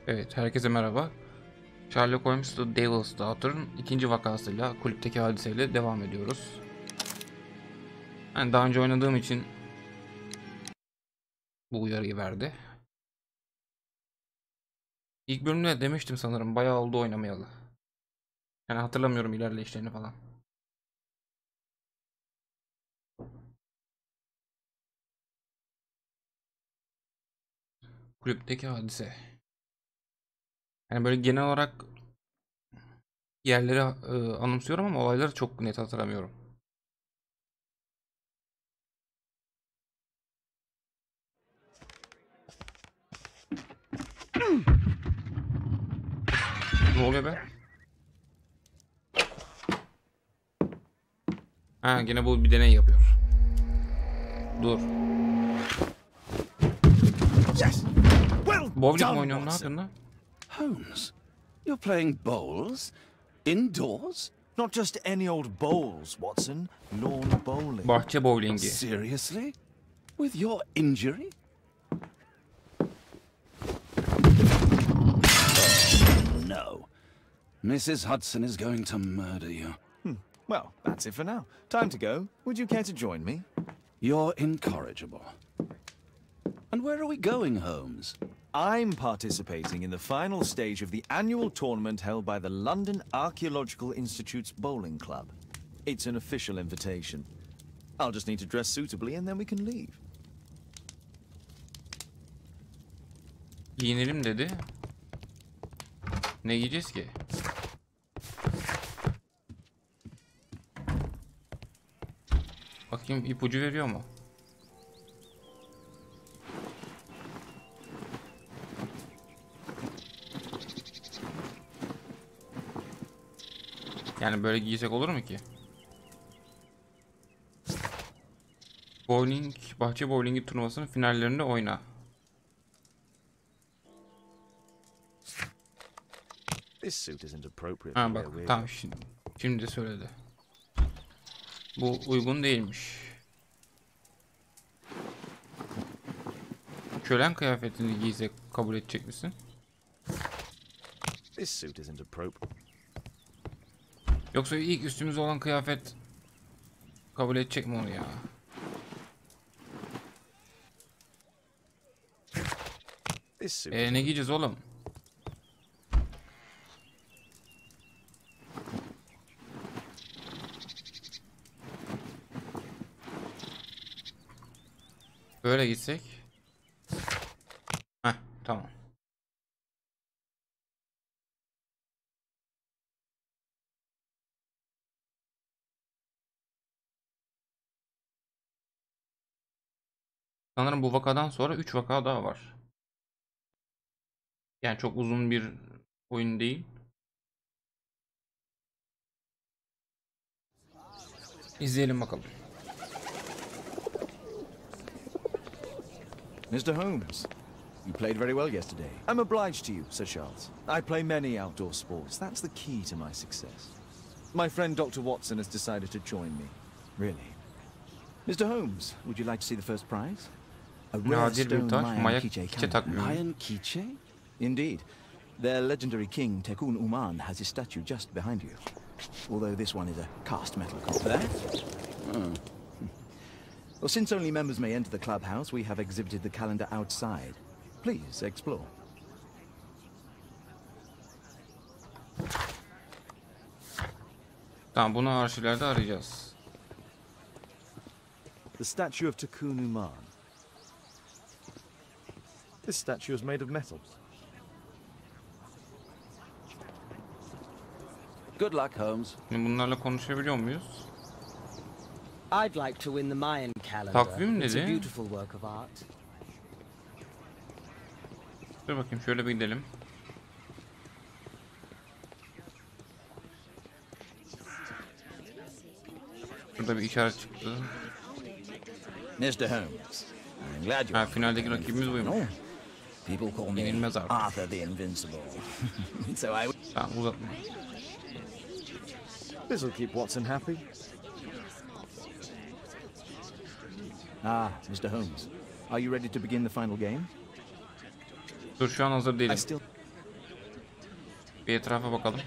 Evet, herkese merhaba. Sherlock Holmes The Devil's Daughter'ın ikinci vakasıyla kulüpteki hadiseyle devam ediyoruz. Yani daha önce oynadığım için bu uyarıyı verdi. İlk bölümde demiştim sanırım, bayağı oldu oynamayalı. Yani hatırlamıyorum ilerleyişlerini falan. Kulüpteki hadise. Yani böyle genel olarak yerleri anımsıyorum ama olayları çok net hatırlamıyorum. Ne oluyor be? Ha, gene bu bir deney yapıyor. Dur. Yes. Well Bowling mi done, oynuyorum, ne Watson. yapıyorsun lan? Holmes, you're playing bowls? Indoors? Not just any old bowls, Watson. Lawn bowling. Bahçe bowlingi. Seriously? With your injury? Oh, no. Mrs. Hudson is going to murder you. Well, that's it for now. Time to go. Would you care to join me? You're incorrigible. And where are we going, Holmes? I'm participating in the final stage of the annual tournament held by the London Archaeological Institute's bowling club. It's an official invitation. I'll just need to dress suitably and then we can leave. Giyinelim dedi. Ne giyeceğiz ki? Bakayım, ipucu veriyor mu? Yani böyle giysek olur mu ki? Bowling, bahçe bowlingi turnuvasının finallerinde oyna. This suit isn't appropriate Ha for bak, where we're tamam, şimdi söyledi. Bu uygun değilmiş. Kölen kıyafetini giysek kabul edecek misin? This suit isn't appropriate. Yoksa ilk üstümüzde olan kıyafet kabul edecek mi onu ya? This suit Ne giyeceğiz oğlum? Böyle gitsek. Heh, tamam. Sanırım bu vakadan sonra 3 vaka daha var. Yani çok uzun bir oyun değil. İzleyelim bakalım. Mr. Holmes, you played very well yesterday. I'm obliged to you, Sir Charles. I play many outdoor sports. That's the key to my success. My friend Dr. Watson has decided to join me. Really. Mr. Holmes, would you like to see the first prize? A rare Nadir bir stone taş, Mayan Maya Kiche Kiche cannon. takvimi. Lion Kiche? Indeed. Their legendary king, Tekun Uman, has his statue just behind you. Although this one is a cast metal copy. There? Well, since only members may enter the clubhouse, we have exhibited the calendar outside. Please explore. Tamam, bunu arşivlerde arayacağız. The statue of Tekun Uman. This statue is made of metal. Good luck, Holmes. Şimdi bunlarla konuşabiliyor muyuz? I'd like to win the Mayan calendar. Takvim It's a dedi. beautiful work of art. Dur bakayım, şöyle bir gidelim. Burada bir işaret çıktı. Mr. Holmes, I'm glad you're Ha, finaldeki rakibimiz buymuş. People call me Yenilmez artık. Arthur the Invincible. So I Tamam, uzatma. This will keep Watson happy. Mr. Holmes, are you ready to begin the final game? Dur, şu an hazır değilim. I still... Bir etrafa bakalım.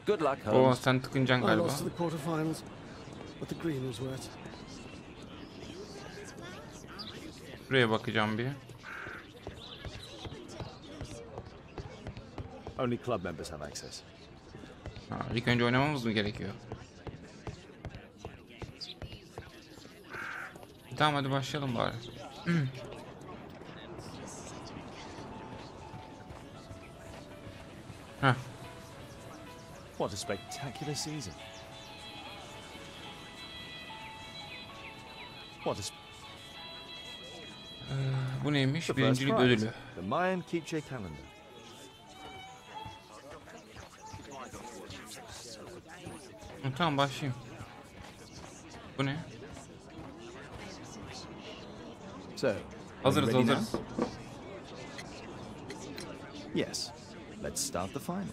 Good luck, Oo, Holmes. sen tıkınacaksın I galiba. lost to the quarterfinals, but the green was wet. Buraya bakacağım bir. Only club members have access. Ha, ilk önce oynamamız mı gerekiyor? Tamam, hadi başlayalım bari. Heh, What a spectacular season. What a bu neymiş? the first Birincilik prize. ödülü. The Mayan keepsake calendar. Tamam, başlayayım. Bu ne? So, Hazırız, ready now? hazırız. Yes. Let's start the final.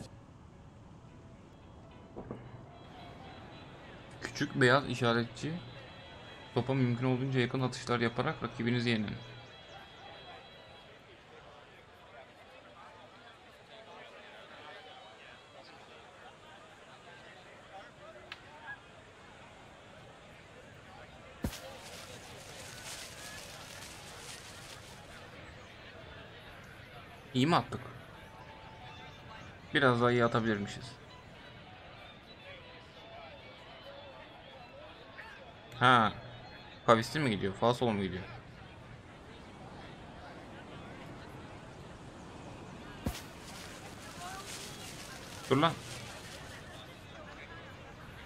Küçük beyaz işaretçi topa mümkün olduğunca yakın atışlar yaparak rakibinizi yenin. İyi mi attık? Biraz daha iyi atabilirmişiz. Ha, kavisli mi gidiyor? Falsolu mu gidiyor? Dur lan.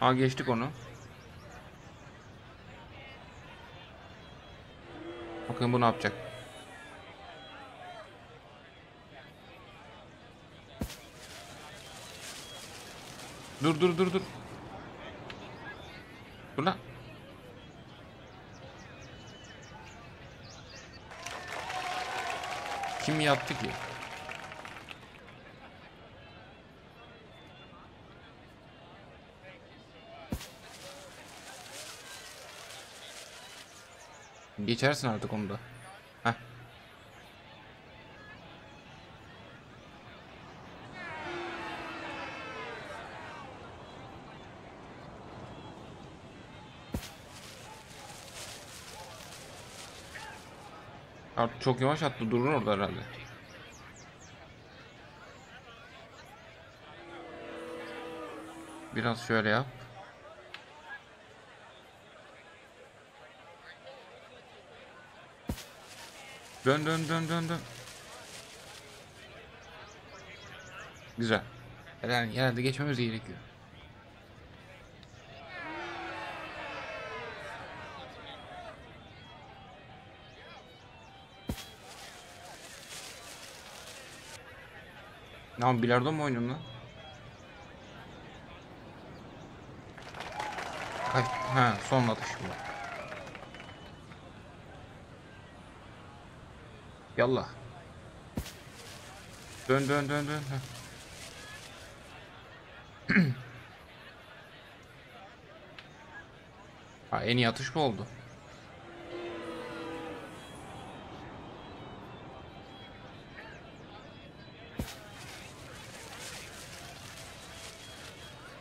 Ha, geçtik onu. Bakın bu ne yapacak? Dur dur dur dur. Dur lan. Kim yaptı ki? Geçersin artık onu da. Heh. Artık çok yavaş attı, durur orada herhalde. Biraz şöyle yap. Dön dön dön dön dön. Güzel. Herhalde geçmemiz gerekiyor. Tamam, bilardo mu oynuyorsun lan? Kaç? Ha, son atış bu. Yallah. Dön dön dön dön. Ha, en iyi atış bu oldu.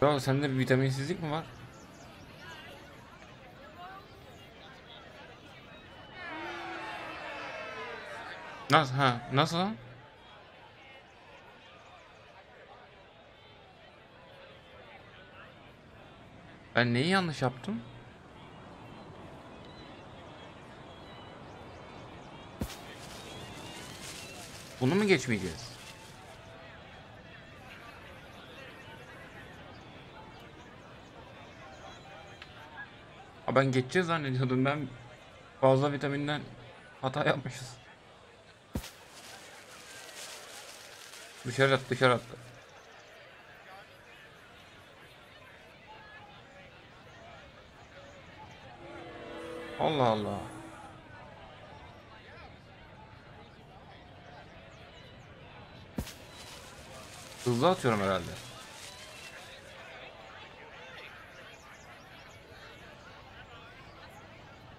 Ya sende bir vitaminsizlik mi var? Nasıl? Ha, nasıl lan? Ben neyi yanlış yaptım? Bunu mu geçmeyeceğiz? Ha, ben geçeceğiz zannediyordum. Ben fazla vitaminden hata yapmışız. Dışarı at, dışarı at. Allah Allah. Hızlı atıyorum herhalde.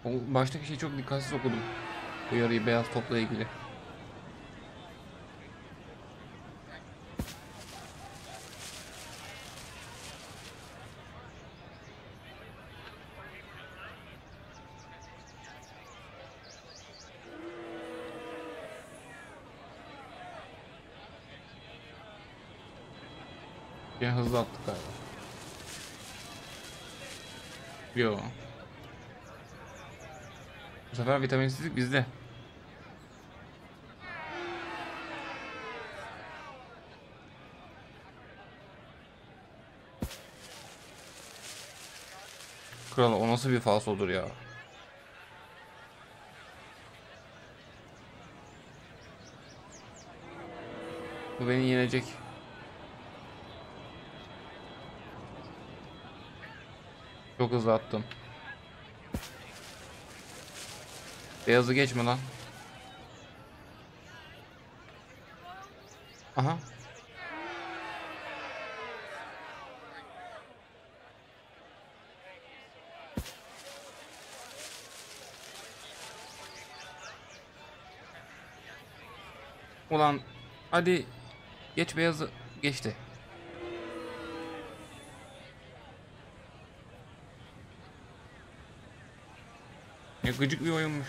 O baştaki şeyi çok dikkatsiz okudum. Uyarıyı beyaz topla ilgili. Bir hızlı attık galiba. Yo. Bu sefer vitaminsizlik bizde. Kral o nasıl bir falsodur ya? Bu beni yenecek. Çok hızlı attım. Beyazı geçme lan. Aha. Ulan hadi geç beyazı, geçti. Ne gıcık bir oyunmuş.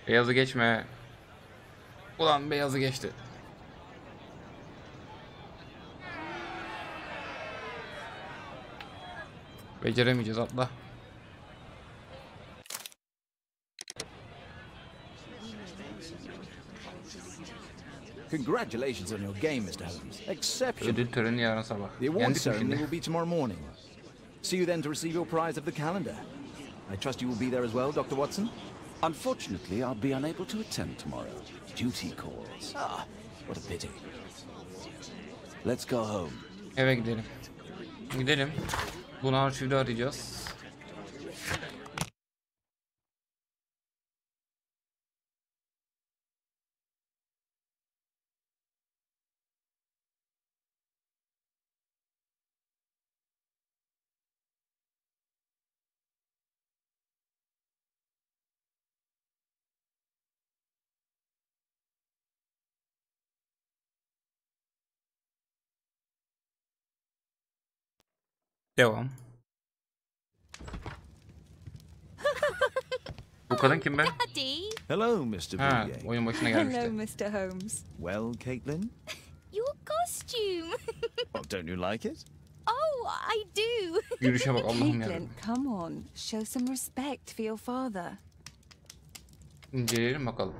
Beyazı geçme. Ulan beyazı geçti. Beceremeyeceğiz, atla. Congratulations on your game, Mr. Holmes. Exceptional. Ödül töreni yarın sabah. The award Yendik mi ceremony şimdi? will be tomorrow morning. See you then to receive your prize of the calendar. I trust you will be there as well, Dr. Watson? Unfortunately, I'll be unable to attend tomorrow. Duty calls. Ah, what a pity. Let's go home. Eve gidelim. Gidelim. Bunu arşivde arayacağız. Devam. Bu kadın kim be? Daddy, Hello, Mr. Ha, Bouvier. oyun başına hello, gelmişti. Mr. Holmes. Well, Caitlin? Your costume. Well, don't you like it? Oh, I do. Yürüyüşe bak, Allah'ım Caitlin, yarabbim. come on. Show some respect for your father. İnceleyelim bakalım.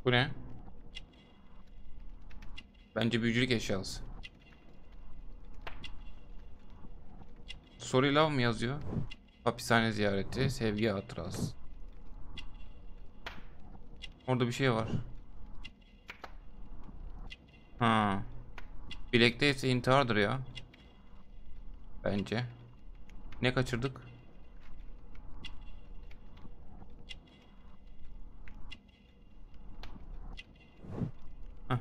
Bu ne? Bence büyücülük eşyası. Soruyla mı yazıyor? Hapishane ziyareti, sevgi hatırası. Orada bir şey var. Ha. Bilekteyse intihardır ya. Bence. Ne kaçırdık? Heh.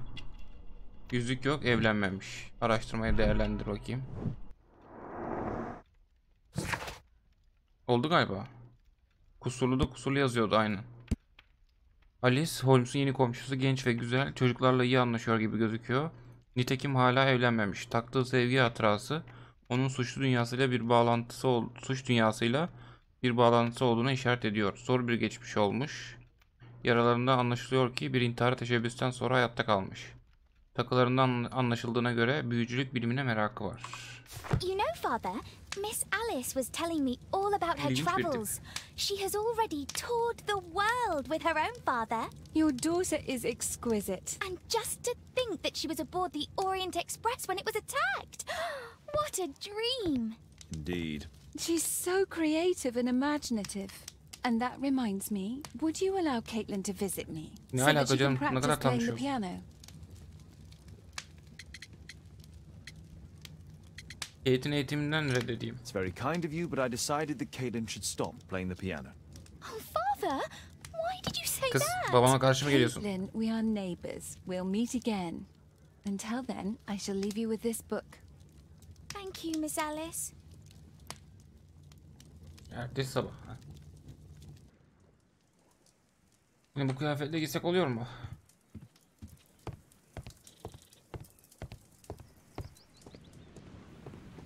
Yüzük yok, evlenmemiş. Araştırmayı değerlendir bakayım. Oldu galiba. Kusurlu da kusurlu yazıyordu aynen. Alice, Holmes'un yeni komşusu, genç ve güzel, çocuklarla iyi anlaşıyor gibi gözüküyor. Nitekim hala evlenmemiş. Taktığı sevgi hatırası onun suç dünyasıyla bir bağlantısı olduğuna işaret ediyor. Zor bir geçmiş olmuş. Yaralarından anlaşılıyor ki bir intihar teşebbüsten sonra hayatta kalmış. Takılarından anlaşıldığına göre büyücülük bilimine merakı var. You know, Father, Miss Alice was telling me all about her İlginç bir tip. travels. She has already toured the world with her own father. Your daughter is exquisite. And just to think that she was aboard the Orient Express when it was attacked. What a dream. Indeed. She's so creative and imaginative. And that reminds me, would you allow Caitlin to visit me? Ne So that alaka she can canım? Ne kadar practice playing the tanışıyoruz? piano? Kate'in eğitiminden reddedeyim. It's very kind of you, but I decided that Caitlin should stop playing the piano. Oh, Father, why did you say Kız, that? babama karşı mı geliyorsun? Caitlin, we are neighbors. We'll meet again. Until then, I shall leave you with this book. Thank you, Miss Alice. Ertesi sabah. Ha. Yine bu kıyafetle gitsek oluyor mu?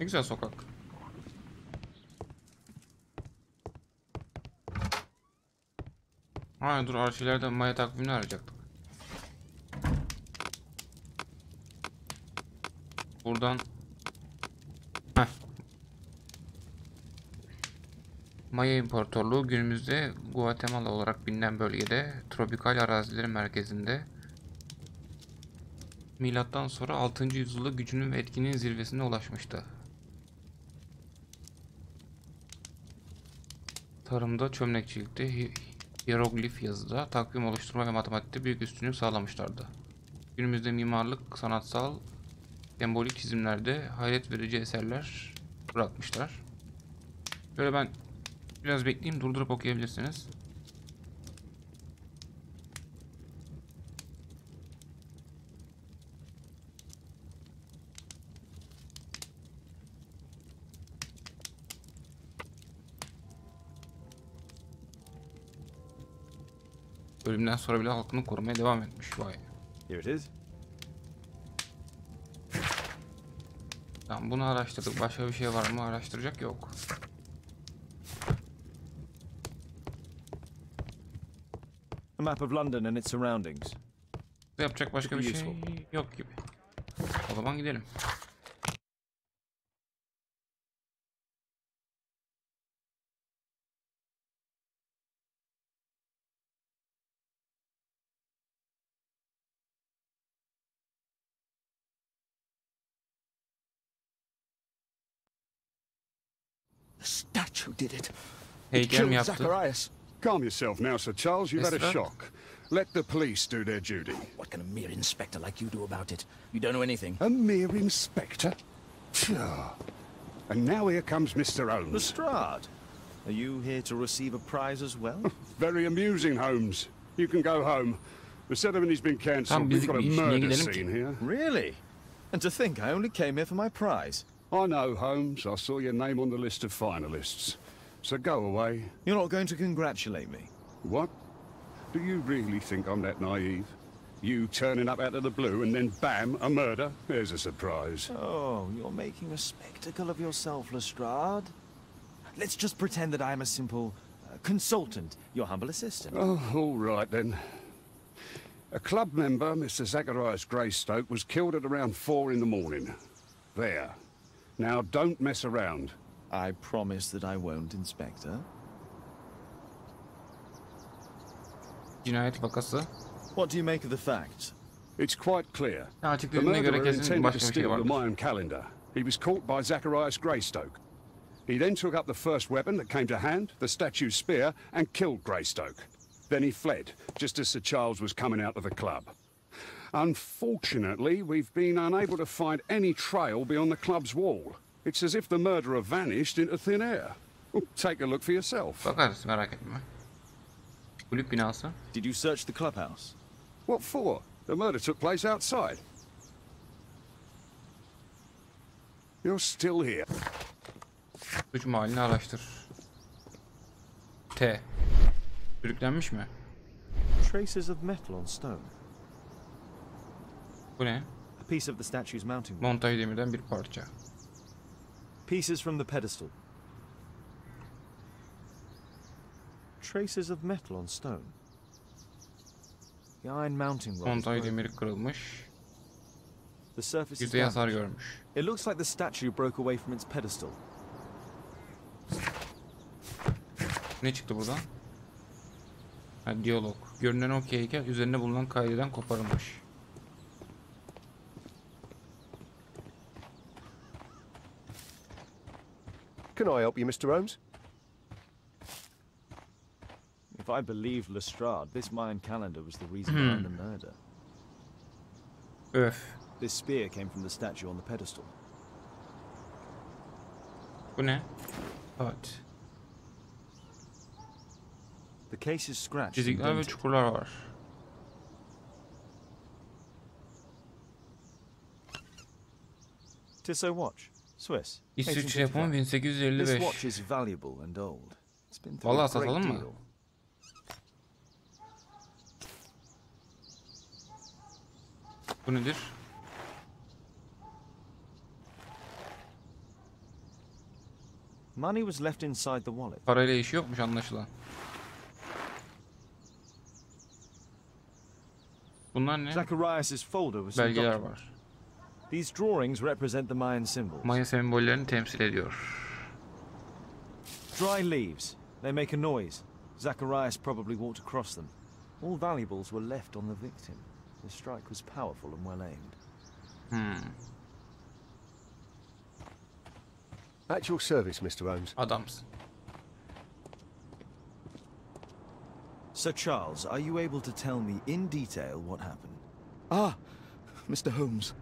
Ne güzel sokak. Ha dur, arşivlerde Maya takvimini arayacaktık. Buradan heh. Maya İmparatorluğu günümüzde Guatemala olarak bilinen bölgede tropikal arazilerin merkezinde milattan sonra 6. yüzyılda gücünün ve etkinliğinin zirvesine ulaşmıştı. Tarımda, çömlekçilikte, hieroglif yazıda, takvim oluşturma ve matematikte büyük üstünlük sağlamışlardı. Günümüzde mimarlık, sanatsal, sembolik çizimlerde hayret verici eserler bırakmışlar. Böyle ben biraz bekleyeyim, durdurup okuyabilirsiniz. Bölümden sonra bile halkını korumaya devam etmiş. Vay. Here it is. Tamam, bunu araştırdık. Başka bir şey var mı? Araştıracak yok. A map of London and its surroundings. Yapacak başka bir şey yok gibi. O zaman gidelim. The statue did it. Heykel mi yaptı? Zacharias. Calm yourself now, Sir Charles. You've had a Mister? shock. Let the police do their duty. What can a mere inspector like you do about it? You don't know anything. A mere inspector? Phew. And now here comes Mr. Holmes. Lestrade, are you here to receive a prize as well? Very amusing, Holmes. You can go home. The ceremony's been cancelled. Tam We've bizlik got a bir iş. Niye murder gidelim ki? scene here. Really? And to think I only came here for my prize. I know, Holmes. I saw your name on the list of finalists. So go away. You're not going to congratulate me? What? Do you really think I'm that naive? You turning up out of the blue and then bam, a murder? There's a surprise. Oh, you're making a spectacle of yourself, Lestrade. Let's just pretend that I'm a simple consultant, your humble assistant. Oh, all right then. A club member, Mr. Zacharias Greystoke, was killed at around 4 in the morning. There. Now, don't mess around. I promise that I won't, Inspector. Cinayet vakası. What do you make of the facts? It's quite clear. Ya açık The dediğine göre murderer kesin intended to başka bir şey steal the vardır. Mayan calendar. He was caught by Zacharias Greystoke. He then took up the first weapon that came to hand, the statue's spear, and killed Greystoke. Then he fled, just as Sir Charles was coming out of the club. Unfortunately, we've been unable to find any trail beyond the club's wall. It's as if the murderer vanished into thin air. Take a look for yourself. Bakarız, merak etme. Kulüp binası. Did you search the clubhouse? What for? The murder took place outside. You're still here. Suç mahallini araştır. T. Sürüklenmiş mi? Traces of metal on stone. Bu ne? A piece of the statue's mounting wall. Montaj demirden bir parça. Pieces from the pedestal. Traces of metal on stone. The iron mounting rod is Montaj broken. demiri kırılmış. The surface is Yüzey hasar damaged. görmüş. It looks like the statue broke away from its pedestal. Ne çıktı buradan? Ha, diyalog. Görünen o ki heykel üzerinde bulunan kaydeden koparılmış. Can I help you, Mr. Holmes? If I believe Lestrade, this Mayan calendar was the reason behind the murder. Öf. This spear came from the statue on the pedestal. Bu ne? Evet. The case is scratched and Çizikler ve dented. çukurlar var. Tissot watch, Swiss. İsviçre yapımı 1855. This 1855. watch is valuable and old. It's been through Vallahi a great satalım mı? deal. Bu nedir? Money was left inside the wallet. Parayla işi yokmuş anlaşılan. Bunlar ne? Zacharias's folder with some Belgeler documents. var. These drawings represent the Mayan symbols. Maya sembollerini temsil ediyor. Dry leaves. They make a noise. Zacharias probably walked across them. All valuables were left on the victim. The strike was powerful and well aimed. At your service, Mr. Holmes. Adamsın. Sir Charles, are you able to tell me in detail what happened? Ah, Mr. Holmes.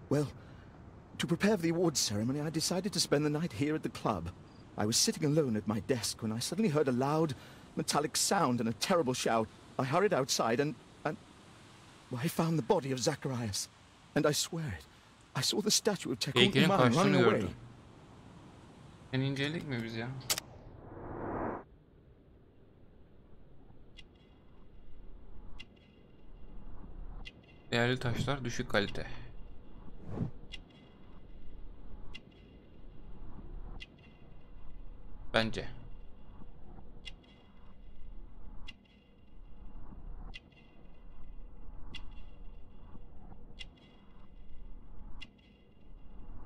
Well, to prepare for the awards ceremony, I decided to spend the night here at the club. I was sitting alone at my desk when I suddenly heard a loud, metallic sound and a terrible shout. I hurried outside and I found the body of Zacharias. And I swear it, I saw the statue of Heykelin Tekun kaçtığını running away. gördüm. Seni inceledik mi biz ya? Değerli taşlar, düşük kalite. Bence.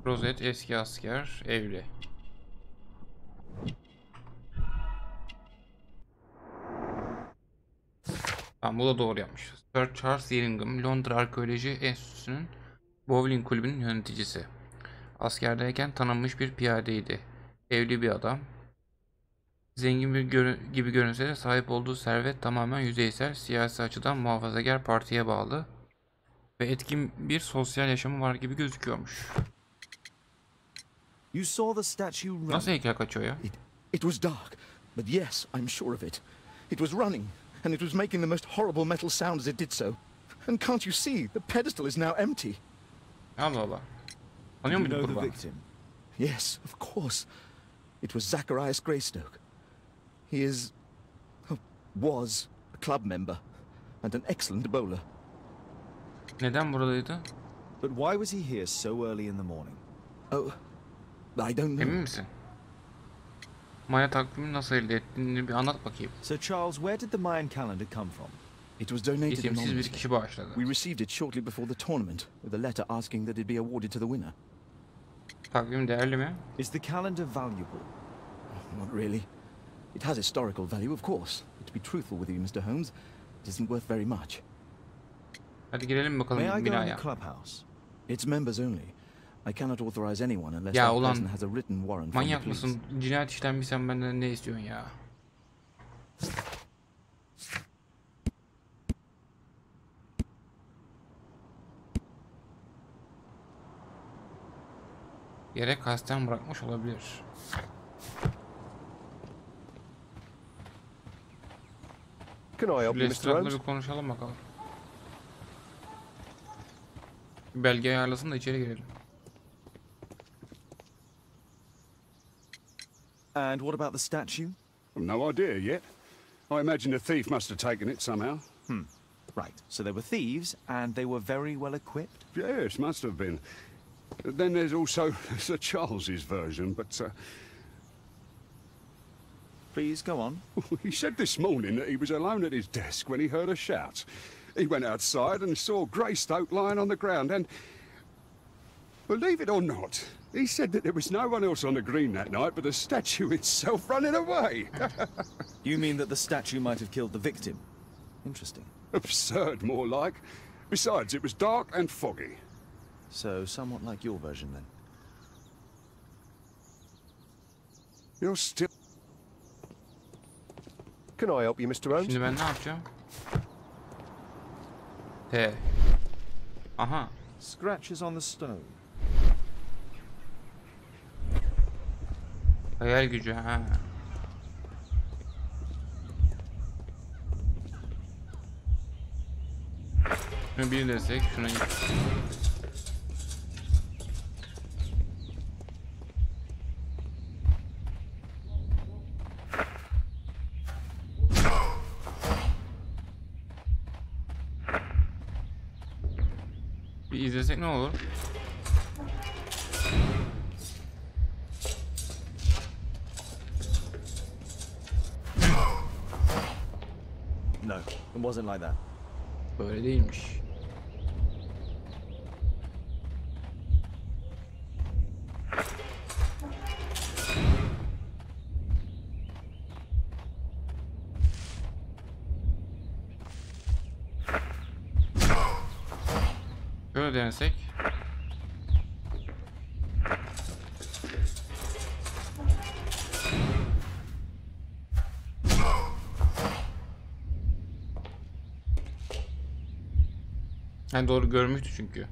Rozet eski asker, evli. Tamam, bu da doğru yapmış. Sir Charles Yeringham, Londra Arkeoloji Enstitüsü'nün bowling kulübünün yöneticisi. Askerdeyken tanınmış bir piyadeydi. Evli bir adam. Zengin gibi görünse de sahip olduğu servet tamamen yüzeysel, siyasi açıdan muhafazakar partiye bağlı ve etkin bir sosyal yaşamı var gibi gözüküyormuş. You saw the statue run. Nasıl heykel kaçıyor ya? It was dark, but yes, I'm sure of it. It was running, and it was making the most horrible metal sound as it did so. And can't you see, the pedestal is now empty? Allah Allah. Tanıyor Do you muydun know the kurban? victim? Yes, of course. It was Zacharias Greystoke. He is... was a club member, and an excellent bowler. Neden buradaydı? But why was he here so early in the morning? Oh, I don't Emin know. misin? Maya takvimi nasıl elde ettiğini bir anlat bakayım. Sir Charles, where did the Mayan calendar come from? It was donated İsimsiz bir anonymously. kişi bağışladı. We received it shortly before the tournament, with a letter asking that it be awarded to the winner. Takvim değerli mi? Is the calendar valuable? Not really. It has historical value, of course. But to be truthful with you, Mr. Holmes, it isn't worth very much. Hadi girelim bakalım May I go in the binaya. clubhouse? It's members only. I cannot authorize anyone unless Ya that ulan, person has a written warrant from the Manyak police. mısın? Cinayet işlenmişsen benden ne istiyorsun ya? Yere kasten bırakmış olabilir. Can I help you, Mr. Lestrade Holmes? bir konuşalım bakalım. Bir belge ayarlasın da içeri girelim. And what about the statue? No idea yet. I imagine the thief must have taken it somehow. Right, so they were thieves, and they were very well equipped. Yes, must have been. Then there's also Sir Charles's version, but Please, go on. he said this morning that he was alone at his desk when he heard a shout. He went outside and saw Greystoke lying on the ground and, believe it or not, he said that there was no one else on the green that night but the statue itself running away. You mean that the statue might have killed the victim? Interesting. Absurd, more like. Besides, it was dark and foggy. So, somewhat like your version, then. You're still... Can I help you, Mr. Holmes? Şimdi ben ne yapacağım? T. Aha. Scratches on the stone. Hayal gücü ha. Şunu bir desek, şuna bir izlesek ne olur? No, it wasn't like that. Böyle değilmiş. Şöyle denesek. Yani doğru görmüştü çünkü.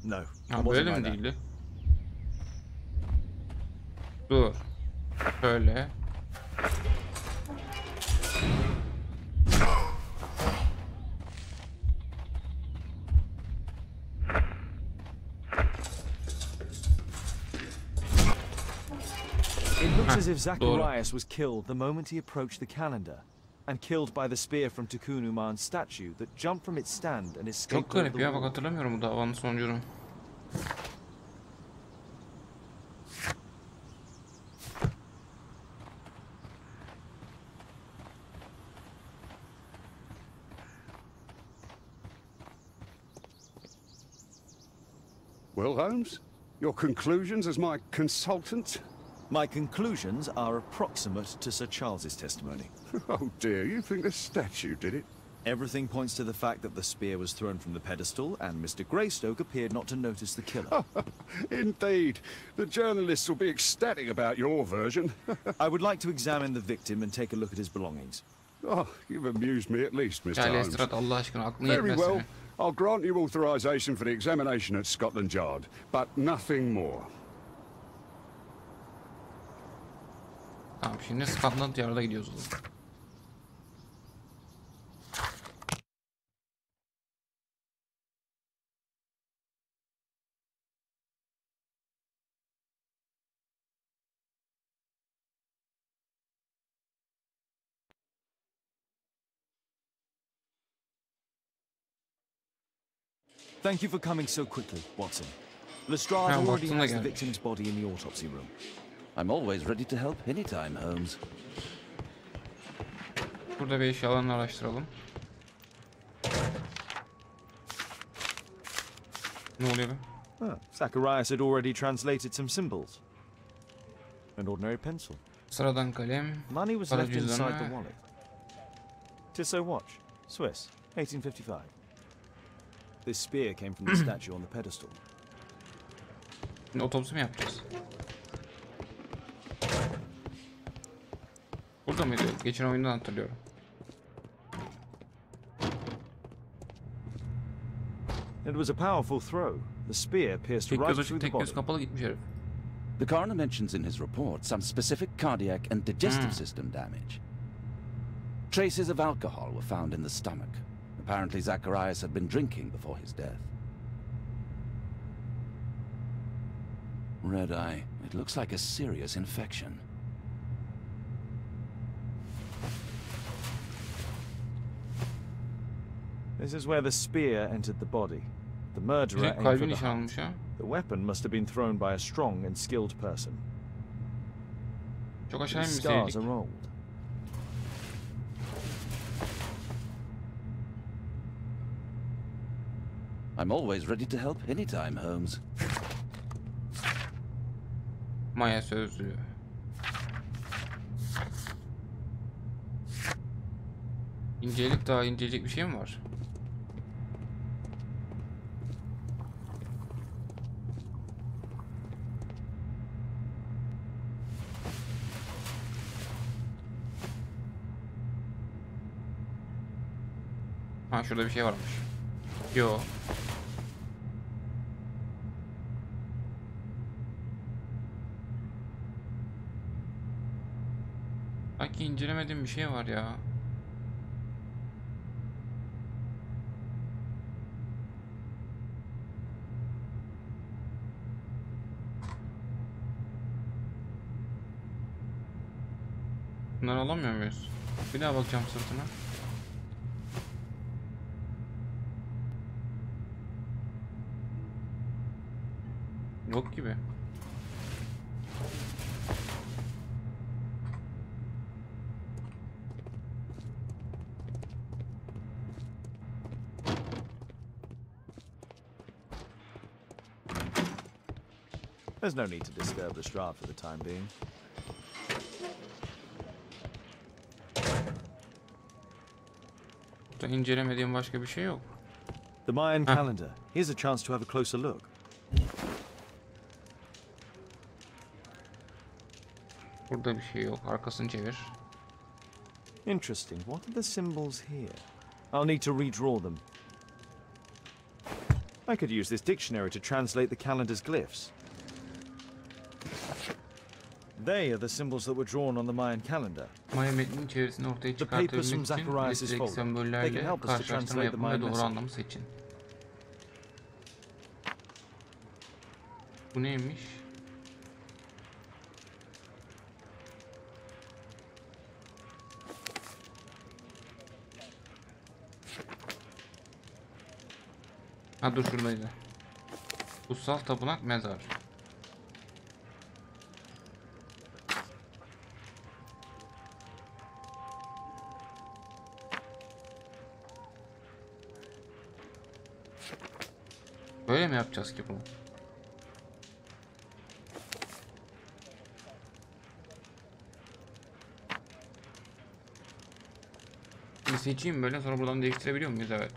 No, Ha, it wasn't böyle like mi that. değildi? Dur. Şöyle. It looks Heh, as if doğru. Zacharias was killed the moment he approached the calendar, and killed by the spear from Tukunuman's statue that jumped from its stand and escaped Çok over garip the ya, bak wall. hatırlamıyorum bu davanın sonucunu. Well, Holmes, your conclusions as my consultant? My conclusions are approximate to Sir Charles's testimony. Oh dear, you think the statue did it? Everything points to the fact that the spear was thrown from the pedestal, and Mr. Greystoke appeared not to notice the killer. Indeed. The journalists will be ecstatic about your version. I would like to examine the victim and take a look at his belongings. Oh, you've amused me at least, Mr. Ya Holmes. Lestrade, Allah aşkına aklın Very yetmez well. senin. I'll grant you authorization for the examination at Scotland Yard, but nothing more. Tamam, şimdi Scotland Yard'a gidiyoruz o zaman. Thank you for coming so quickly, Watson. Lestrade Ha, already Watson da has the gelmiş. victim's body in the autopsy room. I'm always ready to help anytime, Holmes. Burada bir eşyalarını araştıralım. Ne oluyor be? Zacharias had already translated some symbols. An ordinary pencil. Sıradan kalem. Money was Para left inside cüzdanı. the wallet. Tissot watch, Swiss, 1855. This spear came from the statue on the pedestal. Şimdi otopsi mi yapacağız? Burada mıydı? Geçen oyundan hatırlıyorum. It was a powerful throw. The spear pierced Tek right göz through açık, the tek body. göz kapalı gitmiş herif. The coroner mentions in his report some specific cardiac and digestive system damage. Traces of alcohol were found in the stomach. Apparently Zacharias had been drinking before his death. Red eye. It looks like a serious infection. This is where the spear entered the body. The murderer Direkt aimed kalbi for the nişan heart. almış ha. The weapon must have been thrown by a strong and skilled person. Çok aşağı These scars inmişseydik. are old. I'm always ready to help anytime, Holmes. Maya sözlüğü. İncelik, daha inceleyecek bir şey mi var? Ha, şurada bir şey varmış. Yo. Sanki incelemediğim bir şey var ya. Bunları alamıyor muyuz? Bir daha bakacağım sırtına. Yok gibi. There's no need to disturb the shroud for the time being. Burada incelemediğim başka bir şey yok. The Mayan calendar. Here's a chance to have a closer look. Burada bir şey yok. Arkasını çevir. Interesting. What are the symbols here? I'll need to redraw them. I could use this dictionary to translate the calendar's glyphs. They are the symbols that were drawn on the Mayan calendar. Maya metninin çevirisini ortaya The papers çıkartabilmek from için Zacharias' listedeki folder. They can sembollerle help us to karşılaştırma translate the yapın ve Mayan doğru message. anlamı seçin. Bu neymiş? Ha dur şuradaydı. Kutsal tapınak mezar. Böyle mi yapacağız ki bunu? Bir seçeyim böyle, sonra buradan değiştirebiliyor muyuz? Evet.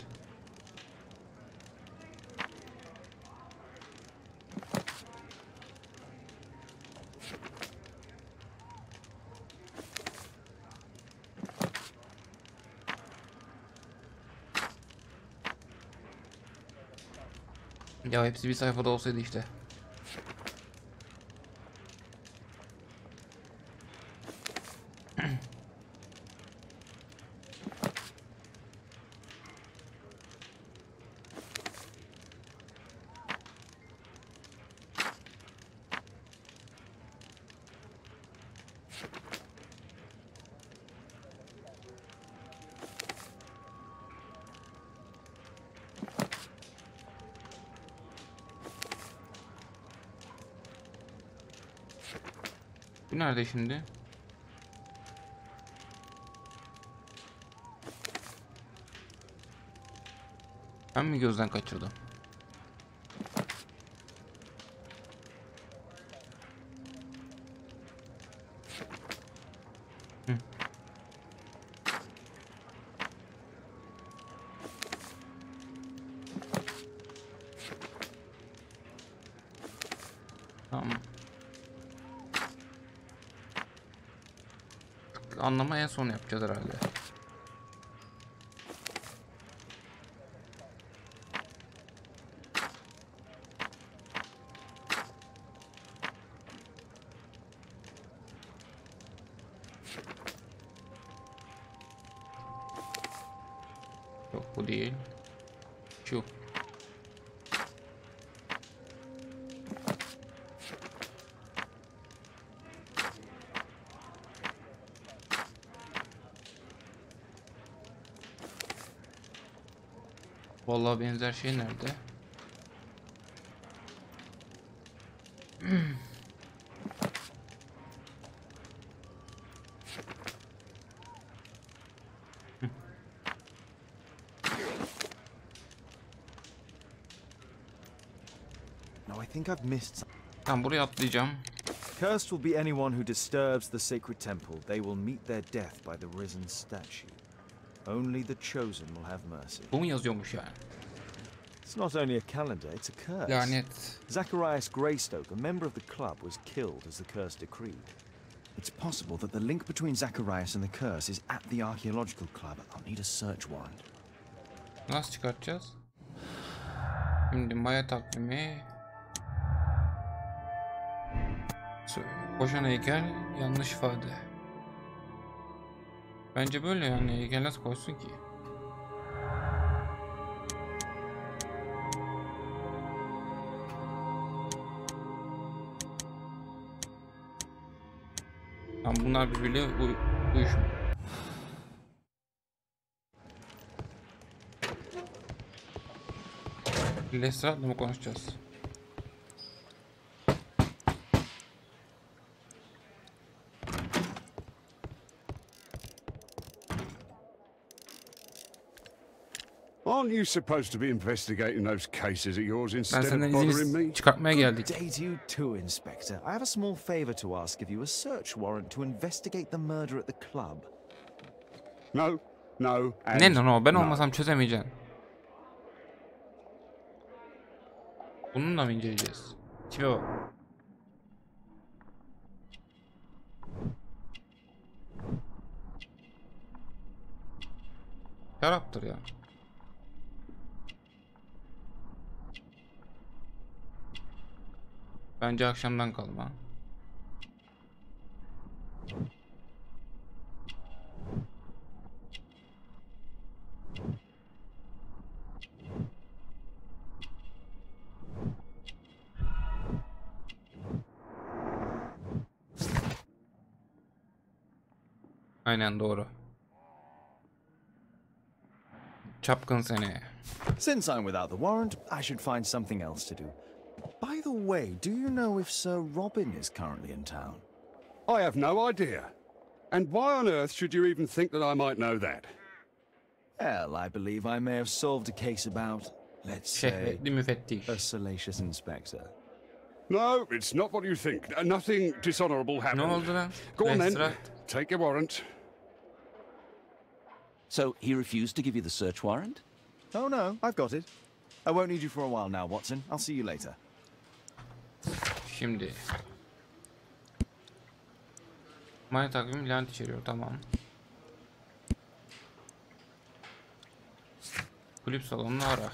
Ya hepsi bir sayfada olsaydı işte. Bu nerede şimdi? Ben mi gözden kaçırdım? Hı. Tamam. Anlama en son yapacağız herhalde. Yok bu değil. Şu. Vallahi benzer şey nerede? No, I think I've missed something. Ben buraya atlayacağım. Cursed will be anyone who disturbs the sacred temple. They will meet their death by the risen statue. Only the chosen will have mercy. Bu mu yazıyormuş yani? It's not only a calendar, it's a curse. Lanet. Zacharias Greystoke, a member of the club, was killed as the curse decreed. It's possible that the link between Zacharias and the curse is at the archaeological club. I'll need a search warrant. Nasıl çıkartacağız? Şimdi Maya takvimi. Koşan heykel, yanlış ifade. Bence böyle yani, heykel nasıl koşsun ki? Tamam, bunlar birbiriyle uyuşmuyor. Lesrat'la mı konuşacağız? Aren't you supposed to be investigating those cases of yours Ben instead of senden bothering me? izin çıkartmaya geldik. Day to you too, Inspector. I have a small favor to ask of you, a search warrant to investigate the murder at the club. No, no, and Ne ben no. olmasam çözemeyeceksin. Bununla mı inceleyeceğiz? Tipe bak. Şaraptır ya. Bence akşamdan kalma. Aynen doğru. Çapkın seni. Since I'm without the warrant, I should find something else to do. By the way, do you know if Sir Robin is currently in town? I have no idea. And why on earth should you even think that I might know that? Well, I believe I may have solved a case about, let's say, Şehvetli müfettiş. a salacious inspector. No, it's not what you think. Nothing dishonourable Ne happened. oldu lan? Go on then. Extract. Take your warrant. So he refused to give you the search warrant? Oh no, I've got it. I won't need you for a while now, Watson. I'll see you later. Şimdi. Maya takvimi lanet içeriyor. Tamam. Kulüp salonunu ara.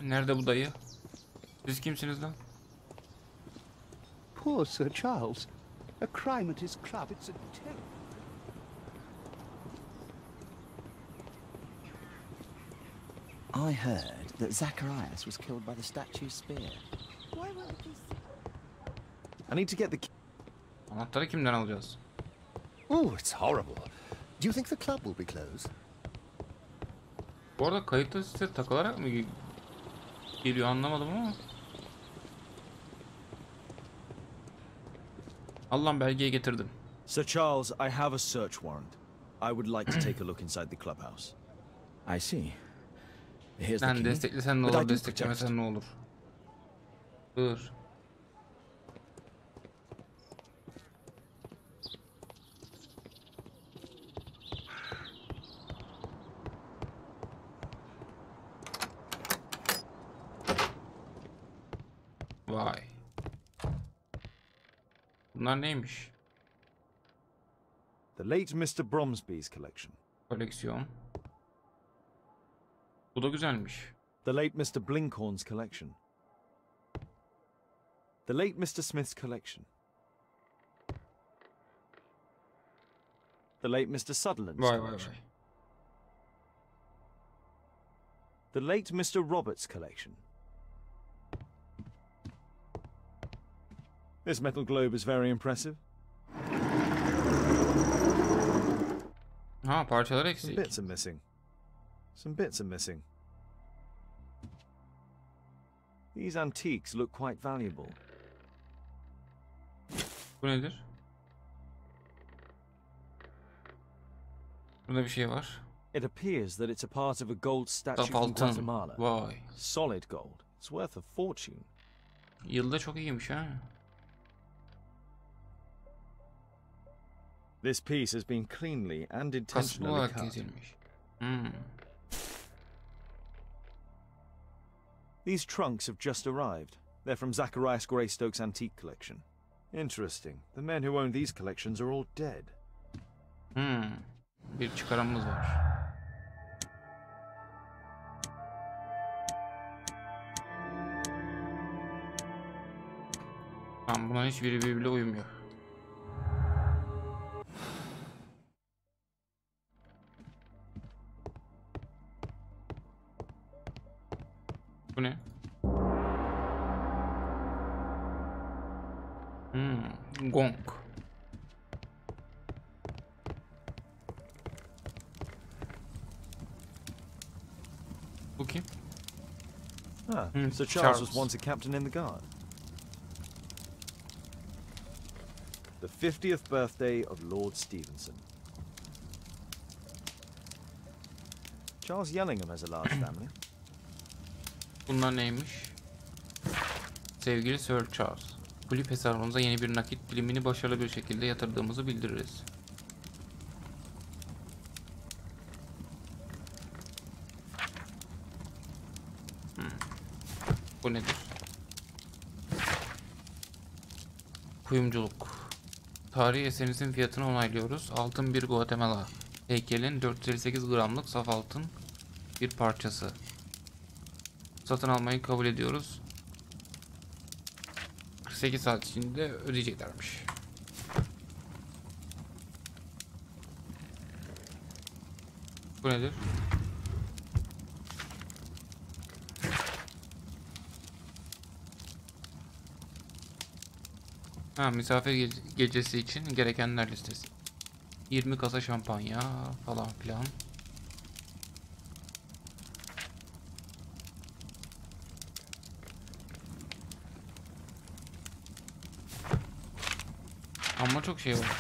Nerede bu dayı? Siz kimsiniz lan? Poor Sir Charles. A crime at his club. It's a terror. I heard that Zacharias was killed by the statue's spear. Why won't the police? I need to get the Anahtarı kimden alacağız? Oh, it's horrible. Do you think the club will be closed? Bu arada kayıtlı site takılarak mı geliyor anlamadım ama. Allah'ım belgeyi getirdim. Sir Charles, I have a search warrant. I would like to take a look inside the clubhouse. I see. Here's the Sen key. desteklesen ne But I olur, do desteklemesen ne olur? Dur. Vay. Bunlar neymiş? The late Mr. Bromsby's collection. Koleksiyon. Bu da güzelmiş. The late Mr. Blinkhorn's collection. The late Mr. Smith's collection. The late Mr. Sutherland's Vay vay collection. vay. The late Mr. Roberts' collection. This metal globe is very impressive. Ha parçalar Some eksik. bits are missing. Some bits are missing. These antiques look quite valuable. Bu nedir? Burada bir şey var. It appears that it's a part of a gold statue Saf from altın. Guatemala. Vay. Solid gold. It's worth a fortune. Yılda çok iyiymiş ha. This piece has been cleanly and Kasıtlı intentionally olarak cut. kesilmiş. Hmm. These trunks have just arrived. They're from Zacharias Greystoke's antique collection. Interesting. The men who own these collections are all dead. Hmm. Bir çıkarımımız var. Tamam, bunların hiçbiri birbiriyle uymuyor. Bu ne? Gong. Bu kim? Ah, Hmm, Sir Charles Charles. was once a captain in the guard. The 50th birthday of Lord Stevenson. Charles Yellingham has a large family. Bunlar neymiş? Sevgili Sir Charles, kulüp hesabımıza yeni bir nakit dilimini başarılı bir şekilde yatırdığımızı bildiririz. Bu nedir? Kuyumculuk. Tarihi eserinizin fiyatını onaylıyoruz. Altın bir Guatemala heykelin 458 gramlık saf altın bir parçası. Satın almayı kabul ediyoruz. 48 saat içinde ödeyeceklermiş. Bu nedir? Ha, misafir gecesi için gerekenler listesi. 20 kasa şampanya falan filan. Ama çok şey var.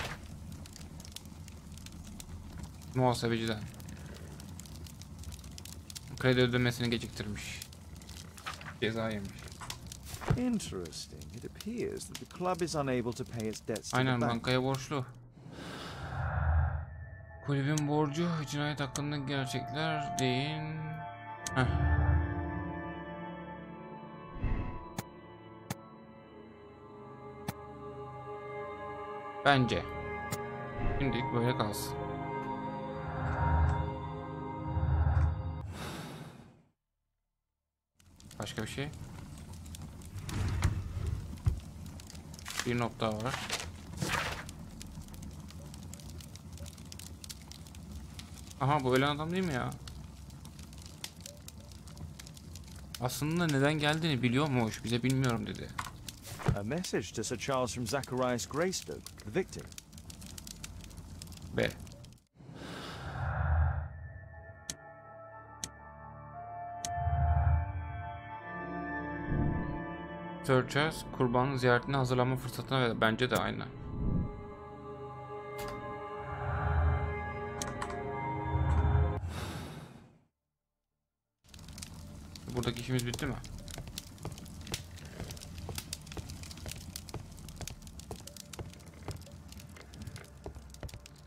Muhasebeciden. Kredi ödemesini geciktirmiş. Ceza yemiş. Interesting. It appears that the club is unable to pay its debts to Aynen, the bank. bankaya borçlu. Kulübün borcu cinayet hakkında gerçekler değil. Heh. Bence şimdilik böyle kalsın. Başka bir şey? Bir not daha var. Aha, bu ölen adam değil mi ya? Aslında neden geldiğini biliyormuş. Bize bilmiyorum dedi. A message to Sir Charles from Zacharias Greystoke, the victim. B. Sir Charles kurbanın ziyaretine hazırlanma fırsatına verdi. Bence de aynı. Buradaki işimiz bitti mi?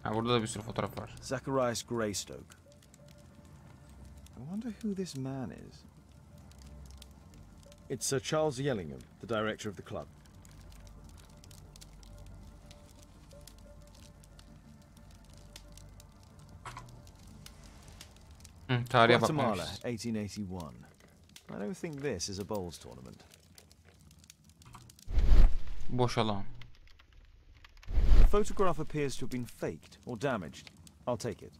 Ha, burada da bir sürü fotoğraf var. Zacharias Greystoke. I wonder who this man is. It's Sir Charles Yellingham, the director of the club. Tarihe Guatemala, bakmamışız. 1881. I don't think this is a bowls tournament. Boş alan. The photograph appears to have been faked or damaged. I'll take it.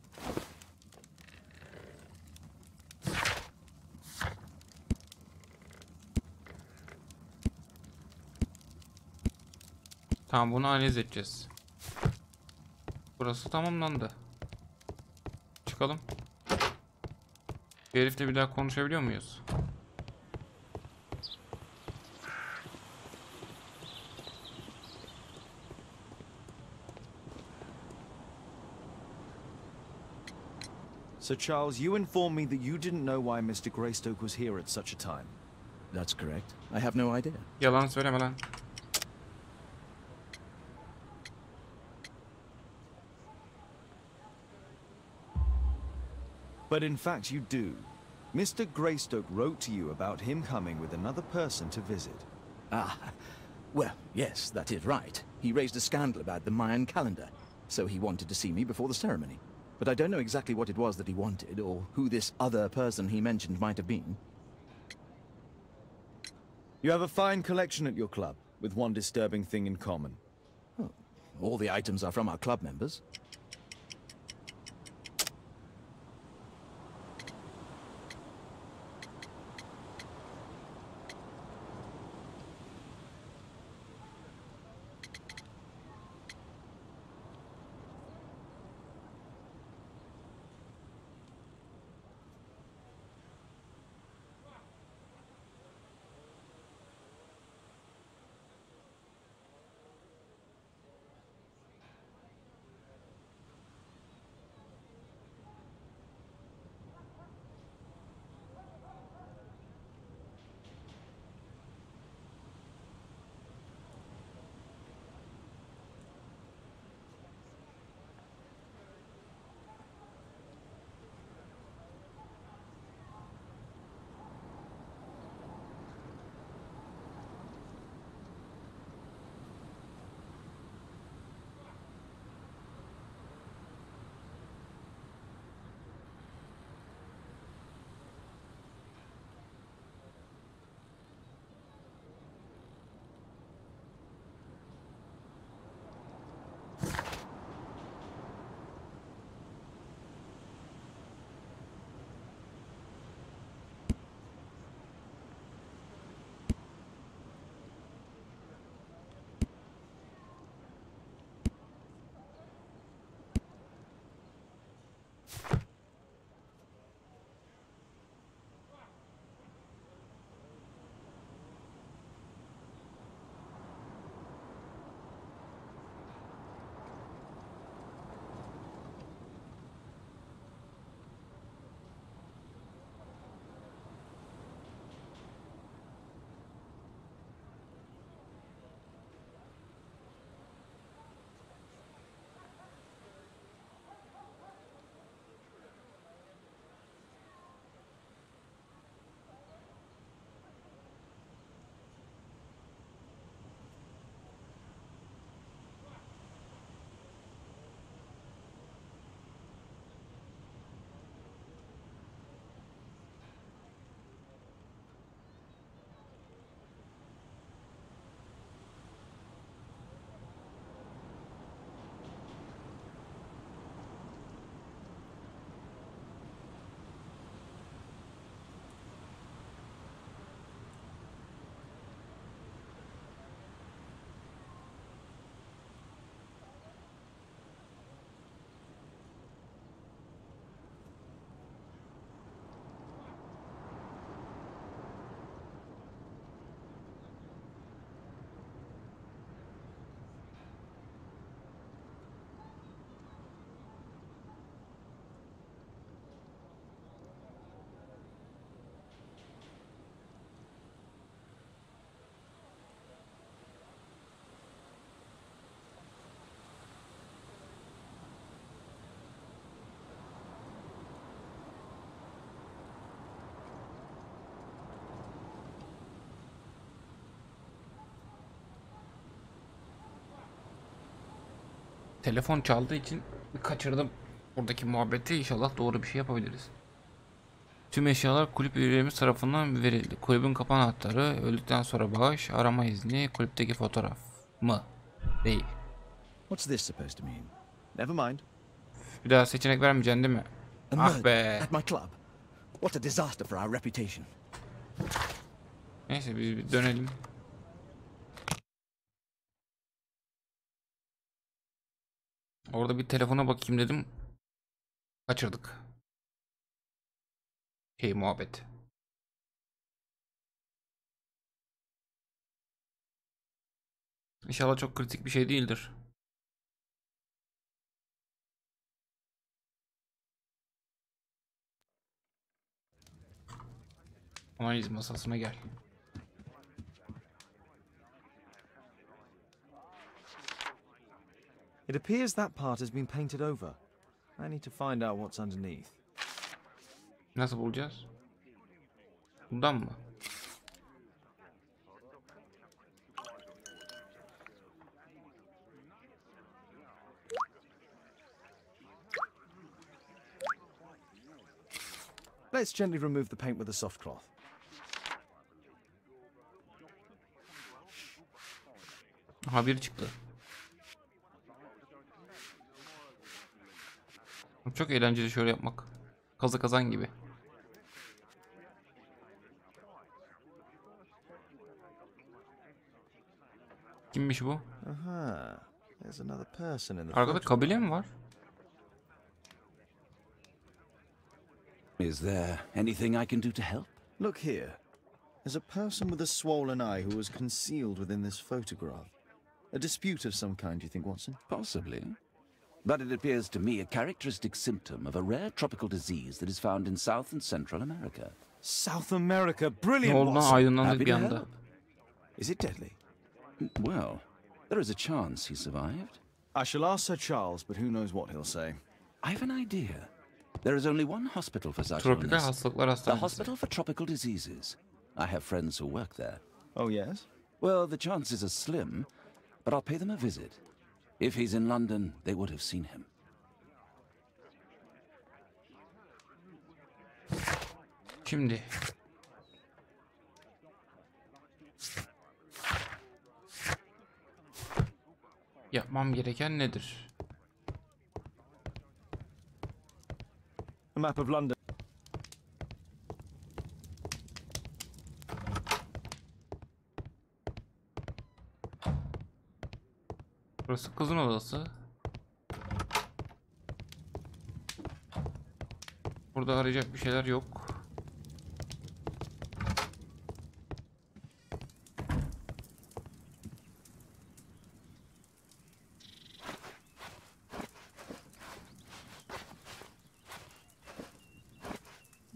Tamam, bunu analiz edeceğiz. Burası tamamlandı. Çıkalım. Bir herifle bir daha konuşabiliyor muyuz? Sir Charles, you informed me that you didn't know why Mr. Greystoke was here at such a time. That's correct. I have no idea. Yalan söyleme lan. But in fact you do. Mr. Greystoke wrote to you about him coming with another person to visit. Ah, well, yes, that is right. He raised a scandal about the Mayan calendar, so he wanted to see me before the ceremony. But I don't know exactly what it was that he wanted, or who this other person he mentioned might have been. You have a fine collection at your club, with one disturbing thing in common. Oh, all the items are from our club members. Telefon çaldığı için kaçırdım buradaki muhabbeti. İnşallah doğru bir şey yapabiliriz. Tüm eşyalar kulüp üyelerimiz tarafından verildi. Kulübün kapan anahtarı, öldükten sonra bağış, arama izni, kulüpteki fotoğraf mı? Değil. What's this supposed to mean? Never mind. Bir daha seçenek vermeyeceksin değil mi? A Ah murder be. at my club. What a disaster for our reputation. Neyse biz bir dönelim. Orada bir telefona bakayım dedim. Kaçırdık. Muhabbet. İnşallah çok kritik bir şey değildir. Analiz masasına gel. It appears that part has been painted over. I need to find out what's underneath. Nasıl bulacağız? Bundan mı? Let's gently remove the paint with a soft cloth. Aha biri çıktı. Çok eğlenceli şöyle yapmak. Kazı kazan gibi. Kimmiş bu? Aha. There's another person in the Arkada photograph. kabile mi var? Is there anything I can do to help? Look here. There's a person with a swollen eye who was concealed within this photograph. A dispute of some kind, do you think, Watson? Possibly. But it appears to me a characteristic symptom of a rare tropical disease that is found in South and Central America. South America, Ne brilliant, oldu lan? Watson. Aydınlandık Happy bir to anda. help. Is it deadly? Well, there is a chance he survived. I shall ask Sir Charles, but who knows what he'll say. I have an idea. There is only one hospital for such Tropikal illness. hastalıklar The hastanesi. Hospital for Tropical Diseases. I have friends who work there. Oh, yes? Well, the chances are slim, but I'll pay them a visit. If he's in London, they would have seen him. Şimdi. Yapmam gereken nedir? A map of London. Burası kızın odası. Burada arayacak bir şeyler yok.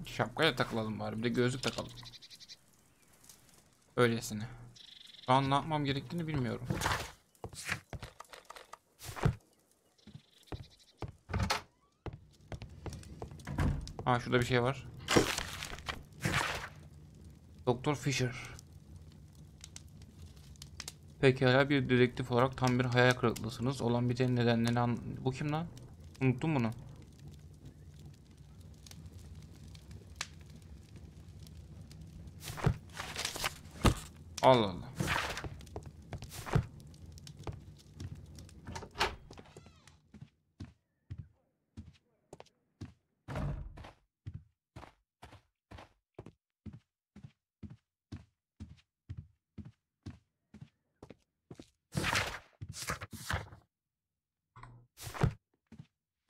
Şapkaya takılalım bari. Bir de gözlük takalım. Öylesine. Şu an ne yapmam gerektiğini bilmiyorum. Ha, şurada bir şey var. Doktor Fisher. Pekala, bir dedektif olarak tam bir hayal kırıklığısınız. Olan bitenin nedenlerini Bu kim lan? Unuttum bunu. Allah Allah.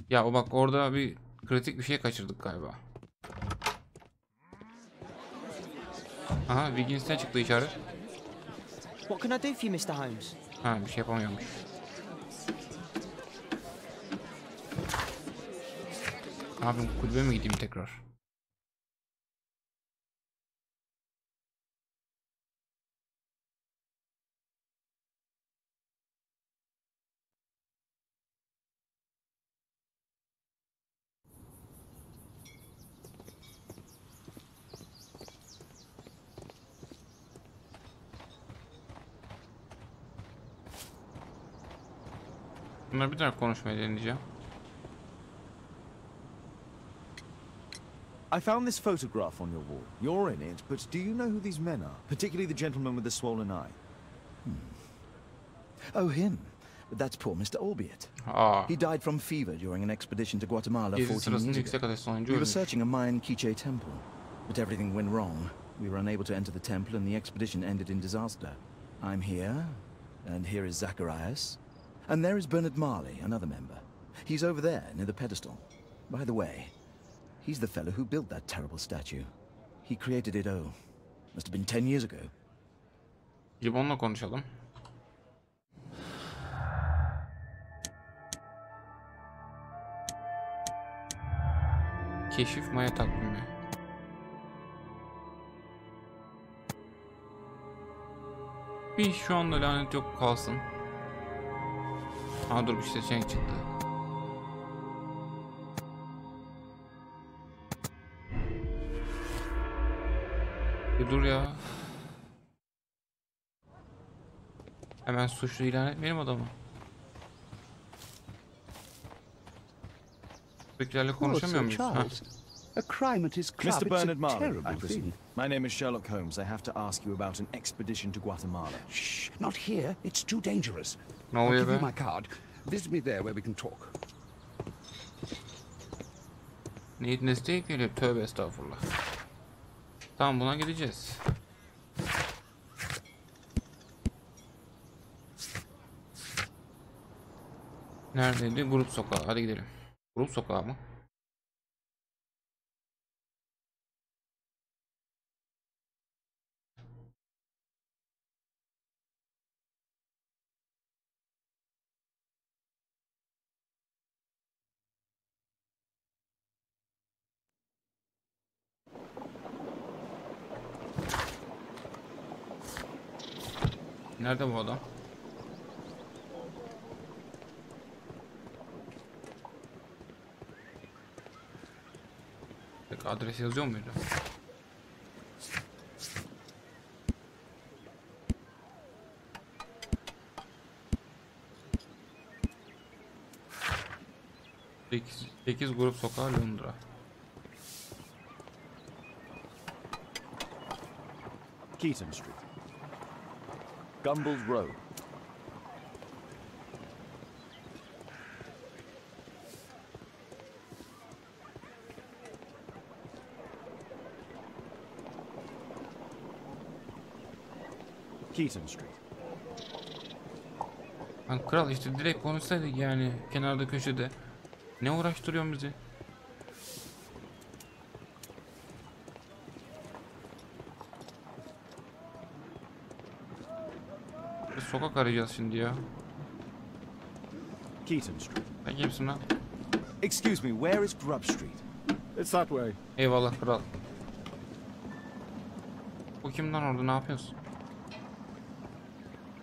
Ya o bak, orada bir kritik bir şey kaçırdık galiba. Aha, Wiggins'ten çıktı işaret. What can I do for you, Mr. Holmes? Ha, bir şey yapamıyormuş. Abim, kulübe mi gideyim tekrar? Bunlar bir daha konuşmaya deneyeceğim. I found this photograph on your wall. You're in it, but do you know who these men are? Particularly the gentleman with the swollen eye. Oh, him. That's poor Mr. Albiot. Aa, He died from fever during an expedition to Guatemala gezi 14 sırasında years yüksek ago. ateş sonucu We were ölmüş. searching a Mayan Quiche temple, but everything went wrong. We were unable to enter the temple and the expedition ended in disaster. I'm here, and here is Zacharias. And there is Bernard Marley, another member. He's over there, near the pedestal. By the way, he's the fellow who built that terrible statue. He created it, must have been 10 years ago. Gidip onunla konuşalım. Keşif Maya takvimi. Bir şu anda lanet yok, kalsın. Aa, dur, bir seçenek çıktı. Bir dur ya. Hemen suçlu ilan etmeyelim adamı. Sürekli konuşamıyor muyuz? Ha. A crime at his club. Mr. Bernard It's a Marley, terrible I presume. thing. My name is Sherlock Holmes. I have to ask you about an expedition to Guatemala. Shh, not here. It's too dangerous. Ne I'll oluyor give you be? my card. Visit me there where we can talk. Neyit desteği geliyor. Tövbe estağfurullah. Tamam, buna gideceğiz. Neredeydi? Grup sokağı. Hadi gidelim. Grup sokağı mı? Nerede bu adam? Peki adres yazıyor muydu? Sekiz grup sokağı, Londra. Keaton Street. Gumballs Road. Keaton Street. Lan kral, işte direkt konuşsaydık yani, kenarda köşede. Ne uğraştırıyorsun bizi? sokak arayacağız şimdi ya. Keaton Street. Sen kimsin lan? Excuse me, where is Grub Street? It's that way. Eyvallah kral. Bu kim lan orada, ne yapıyorsun?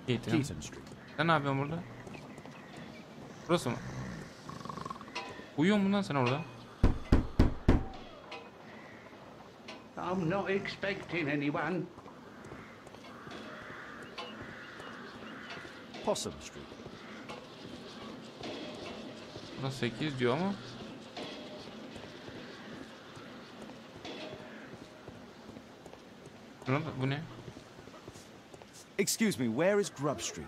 Keaton Street. Sen ne yapıyorsun burada? Burası mı? Uyuyor musun lan sen orada? I'm not expecting anyone. Possum Street. Burada 8 diyor ama. Bu ne? Excuse me, where is Grub Street?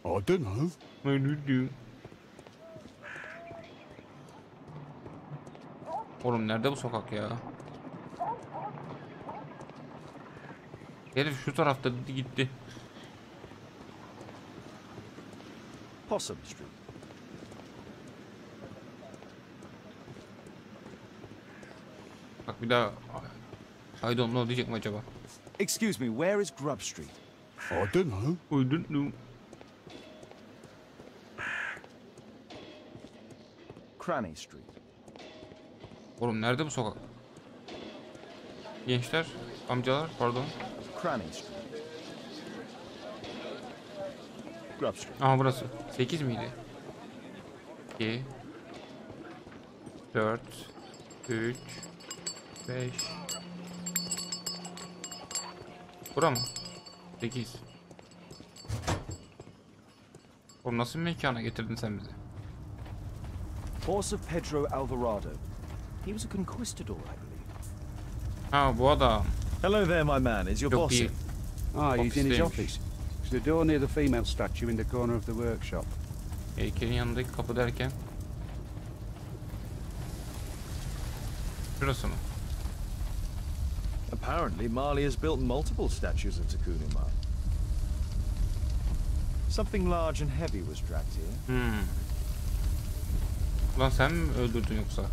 I don't know. Oğlum nerede bu sokak ya? Herif şu tarafta gitti. Possum Street. Bak bir daha I don't know diyecek mi acaba? Excuse me, where is Grub Street? I don't know. I don't know. Cranny Street. Oğlum nerede bu sokak? Gençler, amcalar, pardon. Cranny Street. Grub Street. Aha burası. 8 miydi? 2 4 3 5 Bura mı? 8. Oğlum nasıl bir mekana getirdin sen bizi? Horse of Pedro Alvarado. He was a conquistador, I believe. Ha bu adam. Hello there, my man. Is your Yok boss değil. in? Ah, he's in his Officeymiş. office. It's the door near the female statue in the corner of the workshop. Heykelin yanındaki kapı derken. Şurası mı? Apparently, Marley has built multiple statues of Takunuma. Something large and heavy was dragged here. Ulan sen mi öldürdün yoksa?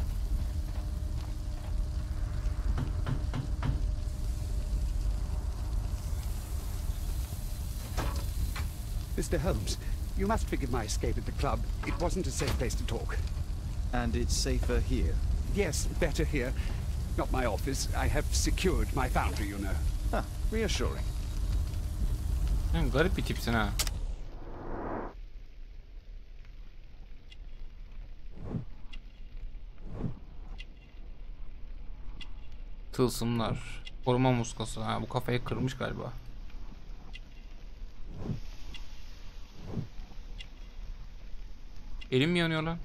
Mr. Holmes, you must forgive my escape at the club. It wasn't a safe place to talk. And it's safer here. Yes, better here. Not my office. I have secured my foundry, you know. Ah, reassuring. Sen garip bir tipsin ha. Tılsımlar. Koruma muskası. Ha, bu kafayı kırmış galiba. Elim mi yanıyor lan?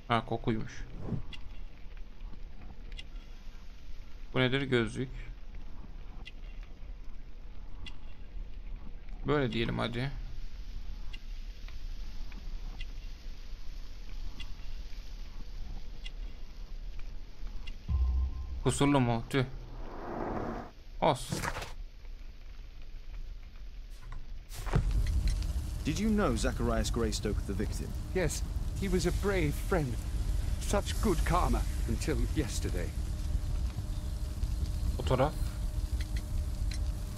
Ha kokuymuş. Bu nedir? Gözlük. Böyle diyelim hadi. Kusurlu mu? Tüh. Olsun. Did you know Zacharias Greystoke, the victim? Yes, he was a brave friend. Such good karma until yesterday. Fotoğraf.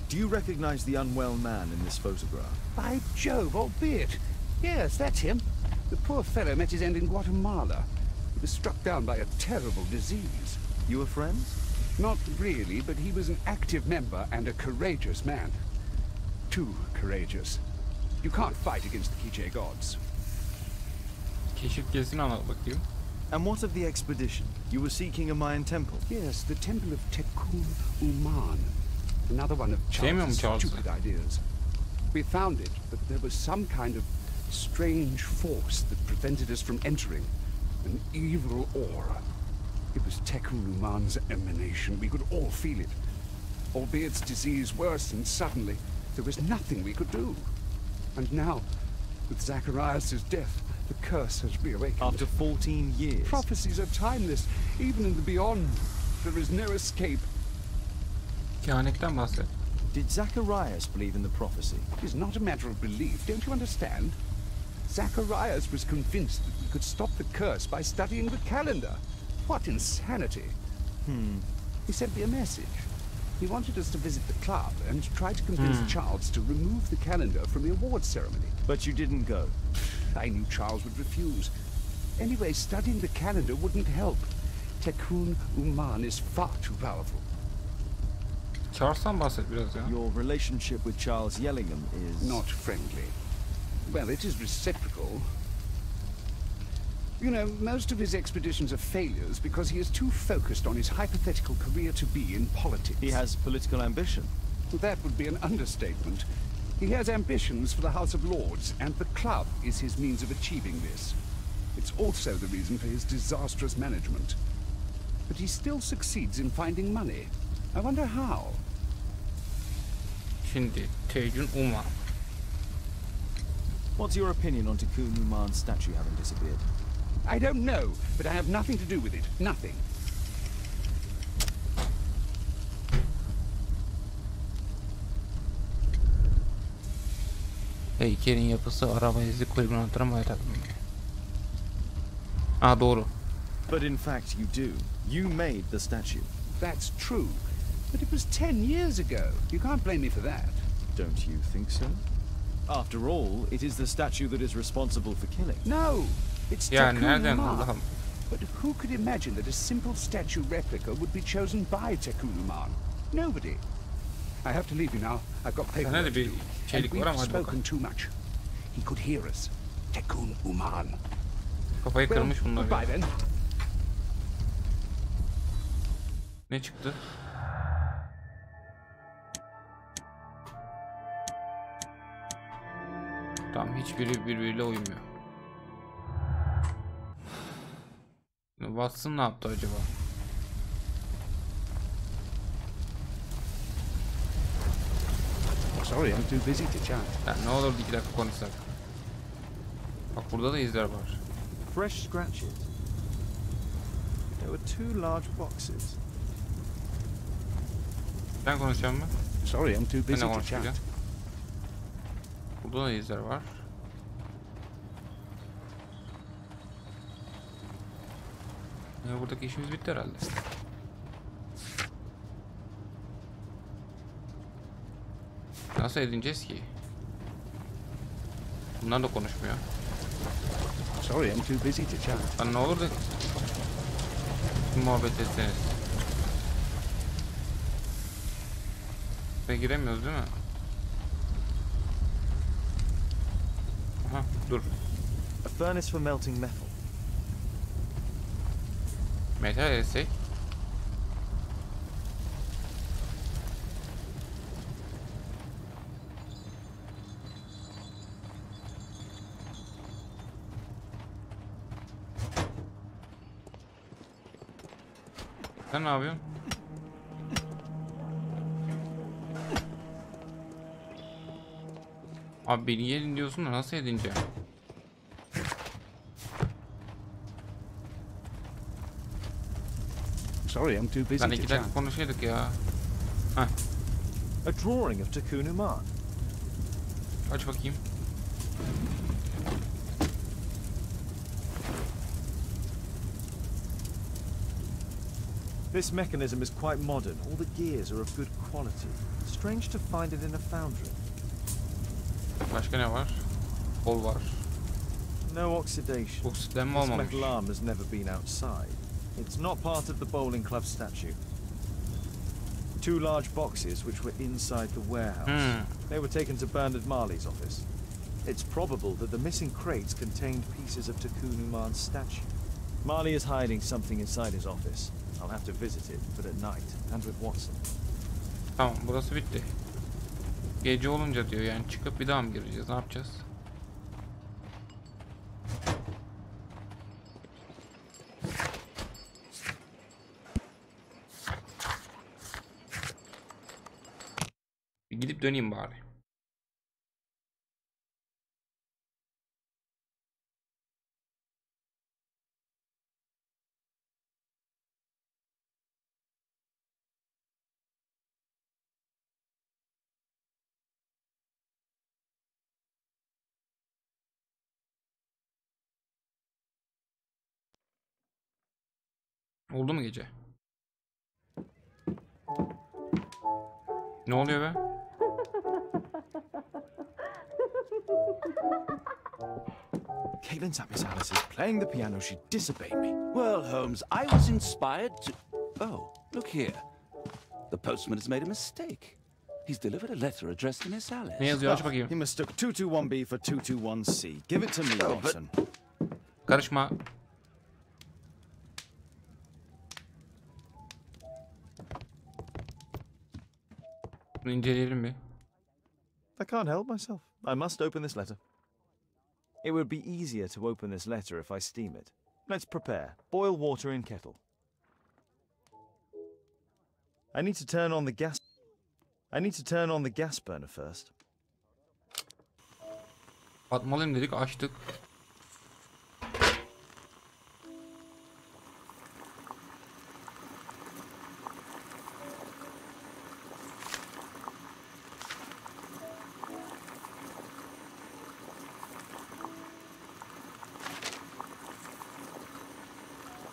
Do you recognize the unwell man in this photograph? By Jove, albeit. Yes, that's him. The poor fellow met his end in Guatemala. He was struck down by a terrible disease. You were friends? Not really, but he was an active member and a courageous man. Too courageous. You can't fight against the Quiche gods. Keşif gezisini anlat bakayım. And what of the expedition? You were seeking a Mayan temple? Yes, the temple of Tekun Uman. Another one of Sevmiyorum Charles' Charles'ı. stupid ideas. We found it, but there was some kind of strange force that prevented us from entering. An evil aura. It was Tekun Uman's emanation. We could all feel it. Albeit its disease worsened suddenly, there was nothing we could do. And now, with Zacharias' death, the curse has reawakened. After 14 years? Prophecies are timeless, even in the beyond. There is no escape. Kehanetten bahset. Did Zacharias believe in the prophecy? It is not a matter of belief, don't you understand? Zacharias was convinced that we could stop the curse by studying the calendar. What insanity! He sent me a message. He wanted us to visit the club and try to convince Charles to remove the calendar from the awards ceremony. But you didn't go. I knew Charles would refuse. Anyway, studying the calendar wouldn't help. Tekun Uman is far too powerful. Charles'tan bahset biraz ya. Your relationship with Charles Yellingham is... Not friendly. Well, it is reciprocal. You know, most of his expeditions are failures because he is too focused on his hypothetical career to be in politics. He has political ambition. That would be an understatement. He has ambitions for the House of Lords, and the club is his means of achieving this. It's also the reason for his disastrous management. But he still succeeds in finding money. I wonder how. Şimdi Tecun Uma. What's your opinion on Tekun Uman's statue having disappeared? I don't know, but I have nothing to do with it. Nothing. Heykelin yapısı araba izi kulübünü anlatıran takvimi. Ah doğru. But in fact you do. You made the statue. That's true. But it was 10 years ago. You can't blame me for that. Don't you think so? After all, it is the statue that is responsible for killing. No! It's Ya Tekun nereden Uman. Allah'ım? But who could imagine that a simple statue replica would be chosen by Tekun Uman? Nobody. I have to leave you now. I've got Sana paperwork da to bir do. şeylik And var ama we've hadi bakalım. spoken too much. He could hear us. Tekun Uman. Kafayı Well, kırmış bunlar goodbye ya. then. Ne çıktı? Tamam, hiçbiri birbiriyle uymuyor. Watson ne yaptı acaba? Sorry, I'm too busy to chat. Ya ne olur 2 dakika konuşsak. Bak burada da izler var. Fresh scratches. There were 2 large boxes. Ben konuşacağım mı? Sorry, I'm too Ben busy de to konuşacağım. chat. Burada da izler var. Ya buradaki işimiz bitti herhalde. Nasıl edineceğiz ki? Bunlar da konuşmuyor. Sorry, I'm too busy to chat. Lan ne olur da muhabbet etseniz. Ve giremiyoruz değil mi? Aha dur. A furnace for melting metal. Metal etsek. Sen ne yapıyorsun? Abi beni yedin diyorsun da nasıl edince? Sorry, I'm too busy Lan to 2 chat. dakika konuşuyorduk ya. Heh, A drawing of Tekun Uman. aç bakayım. This mechanism is quite modern. All the gears are of good quality. Strange to find it in a foundry. Başka ne var? Kol var. No oxidation. Oksitlenme This olmamış. metal arm has never been outside. It's not part of the bowling club statue. 2 large boxes which were inside the warehouse. They were taken to Bernard Marley's office. It's probable that the missing crates contained pieces of Tekun Uman's statue. Marley is hiding something inside his office. I'll have to visit it, but at night, and with Watson. Tamam, burası bitti. Gece olunca diyor, yani çıkıp bir daha mı gireceğiz? Ne yapacağız? Bir gidip döneyim bari. Oldu mu gece? Ne oluyor be? Caitlin's at Miss Alice's playing the piano. She disobeyed me. Well, Holmes, I was inspired to... Oh, look here. The postman has made a mistake. He's delivered a letter addressed to Miss Alice. Ne yazıyor? Aç bakayım. He mistook 221B for 221C. Give it to me, Watson. Karışma. Bunu inceleyelim bir. I can't help myself. I must open this letter. It would be easier to open this letter if I steam it. Let's prepare. Boil water in kettle. I need to turn on the gas burner first. Atmalıyım dedik, açtık.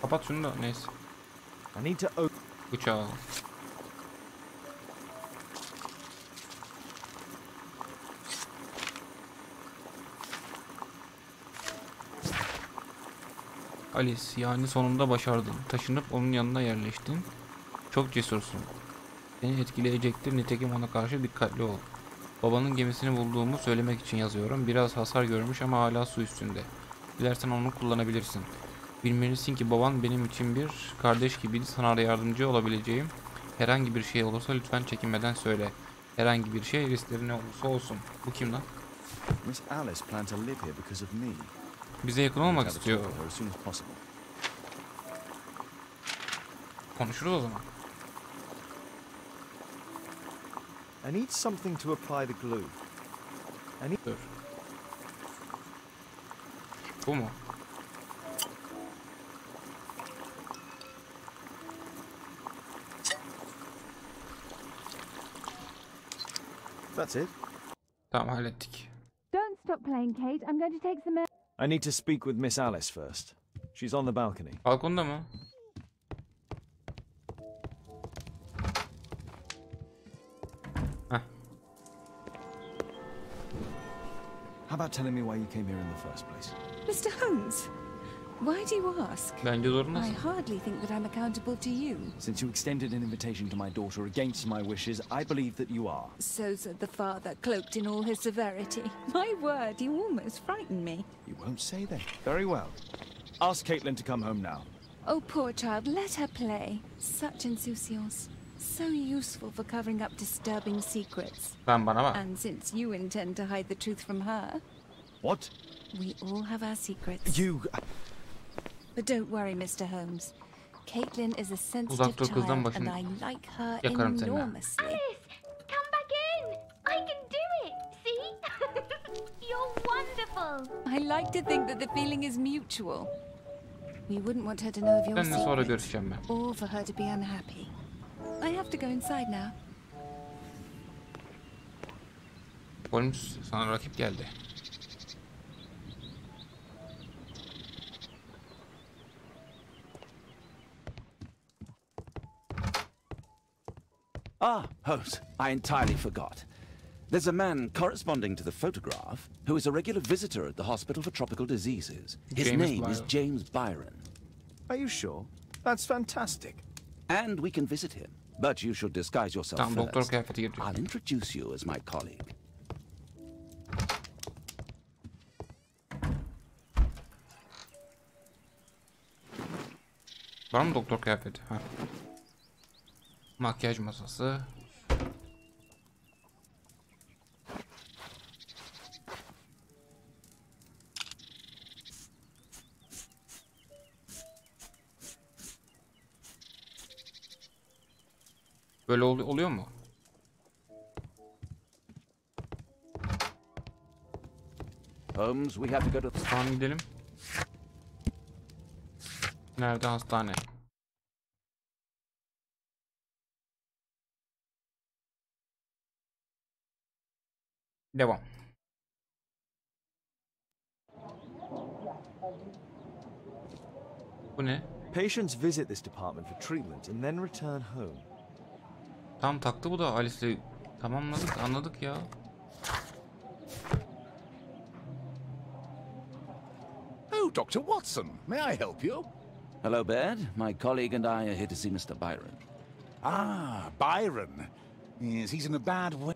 Kapat şunu da, neyse. I need to open. Bıçağı al. Alice, yani sonunda başardın. Taşınıp onun yanına yerleştin. Çok cesursun. Seni etkileyecektir. Nitekim ona karşı dikkatli ol. Babanın gemisini bulduğumu söylemek için yazıyorum. Biraz hasar görmüş ama hala su üstünde. Dilersen onu kullanabilirsin. Bilmelisin ki baban benim için bir kardeş gibiydi. Sana da yardımcı olabileceğim. Herhangi bir şey olursa lütfen çekinmeden söyle. Herhangi bir şey, riskleri ne olursa olsun. Bu kim lan? Miss Alice planned to live here because of me. Bize yakın olmak istiyor. As soon as possible. Konuşuruz o zaman. I need something to apply the glue. Dur. Bu mu? That's it. Tamam, hallettik. Don't stop playing, Kate. I'm going to take some air. I need to speak with Miss Alice first. She's on the balcony. Balkonda mı? Heh. How about telling me why you came here in the first place? Mr. Holmes, why do you ask? Bence I zorundasın. hardly think that I'm accountable to you. Since you extended an invitation to my daughter against my wishes, I believe that you are. So said the father, cloaked in all his severity. My word, you almost frightened me. You won't say that. Very well. Ask Caitlin to come home now. Oh, poor child, let her play. Such insouciance. So useful for covering up disturbing secrets. Lan bana bak. And since you intend to hide the truth from her... What? We all have our secrets. You... But don't worry, Mr. Holmes. Caitlin is a sensitive Uzak dur kızdan child, başını and I like her yakarım seninle. enormously. Alice, come back in. I can do it. See? You're wonderful. I like to think that the feeling is mutual. We wouldn't want her to know of your Seninle sonra secret, görüşeceğim ben. or for her to be unhappy. I have to go inside now. Holmes, sana rakip geldi. Ah, Holmes, I entirely forgot. There's a man corresponding to the photograph who is a regular visitor at the Hospital for Tropical Diseases. His James name is Byron. James Byron. Are you sure? That's fantastic. And we can visit him. But you should disguise yourself Tamam, doktor first. kıyafeti getiriyor. I'll introduce you as my colleague. Var mı doktor kıyafeti? Ha. Makyaj masası. Böyle oluyor mu? Holmes, we have to go to the... Tamam, gidelim. Nerede hastane? Devam. Bu ne? Patients visit this department for treatment and then return home. Tam taktı bu da Alice'le Tamamladık, anladık ya. Oh, Dr. Watson, may I help you? Hello, Baird. My colleague and I are here to see Mr. Byron. Ah, Byron. Yes, he's in a bad way.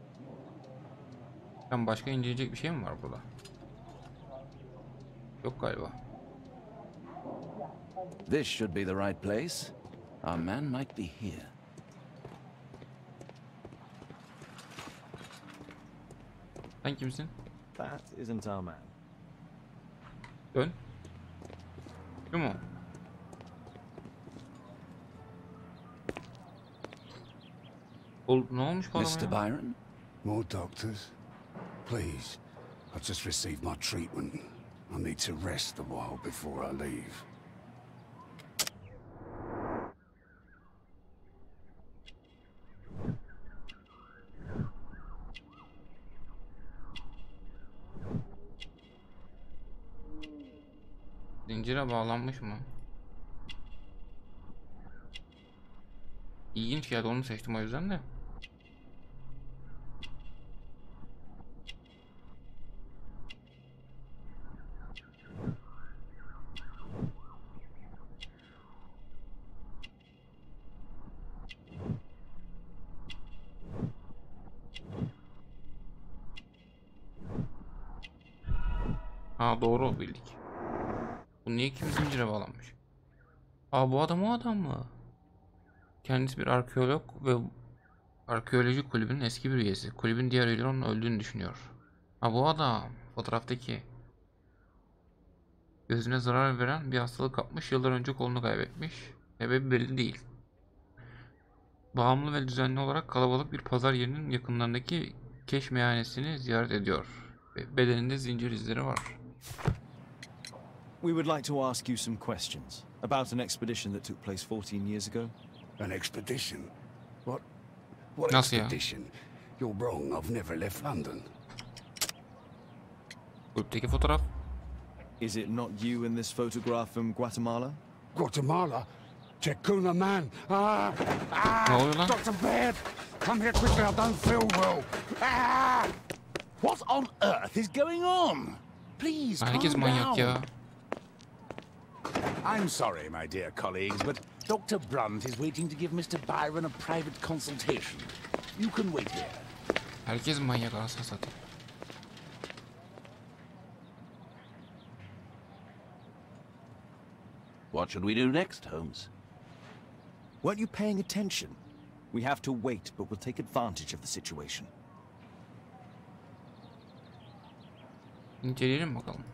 Başka inceleyecek bir şey mi var burada? Yok galiba. This should be the right place. Our man might be here. Sen kimsin? That isn't our man. Dön. Şu mu? Ne olmuş bu adama Mr. ya? Byron? More doctors? Please. I've just received my treatment. I need to rest a while before I leave. Zincire bağlanmış mı? İlginç geldi, onu seçtim o yüzden de. Ha, doğru bildik. Bu niye kim zincire bağlanmış? Aa, bu adam o adam mı? Kendisi bir arkeolog ve arkeoloji kulübünün eski bir üyesi. Kulübün diğer üyeleri onun öldüğünü düşünüyor. Ha, bu adam fotoğraftaki. Gözüne zarar veren bir hastalık kapmış, yıllar önce kolunu kaybetmiş. Sebebi belli değil. Bağımlı ve düzenli olarak kalabalık bir pazar yerinin yakınlarındaki keş meyhanesini ziyaret ediyor. Bedeninde zincir izleri var. We would like to ask you some questions about an expedition that took place 14 years ago. An expedition? What Nasıl ya? expedition? You're wrong. I've never left London. Kulüpteki fotoğraf. Is it not you in this photograph from Guatemala? Guatemala? Checuna man. Ne oluyor lan? Dr. Baird, come here quickly. I don't feel well. What on earth is going on? Please, Herkes calm manyak down. ya. I'm sorry, my dear colleagues, but Dr. Brunt is waiting to give Mr. Byron a private consultation. You can wait here. Herkes manyak, anasını satayım. What should we do next, Holmes? Weren't you paying attention? We have to wait, but we'll take advantage of the situation. İnceleyelim bakalım.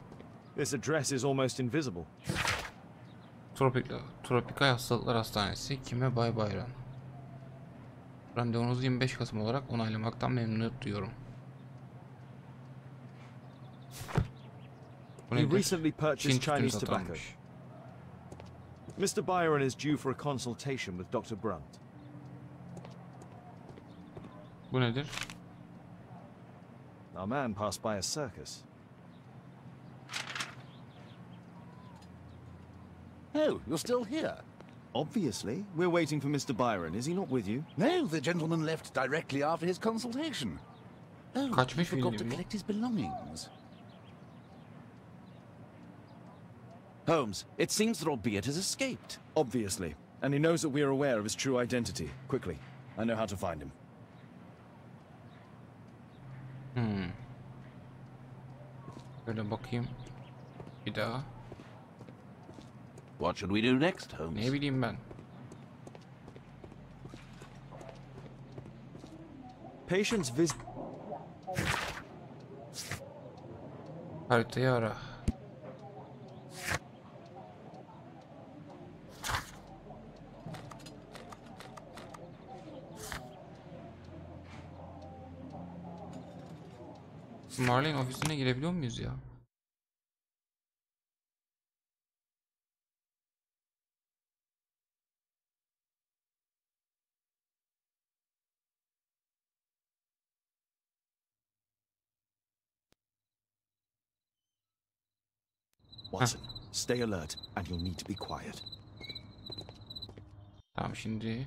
This address is almost invisible. Tropikal Hastalıklar Hastanesi. Kime Bay Bayram? Randevunuzu 25 Kasım olarak onaylamaktan memnuniyet duyuyorum. Bu You nedir? recently purchased Çin tütünü Chinese tobacco. satılmış. Mr. Byron is due for a consultation with Dr. Brunt. Bu nedir? Our man passed by a circus. Oh, you're still here? Obviously. We're waiting for Mr. Byron. Is he not with you? No, the gentleman left directly after his consultation. Oh, he Kaçmış forgot to bildiğin bu. collect his belongings. Holmes, it seems that albeit has escaped. Obviously. And he knows that we are aware of his true identity. Quickly. I know how to find him. Böyle bakayım. Bir daha. What should we do next, Holmes? Ne bileyim ben. Patients visit... Haritayı ara. Marley'in ofisine girebiliyor muyuz ya? Watson, stay alert and you'll need to be quiet. Tamam, şimdi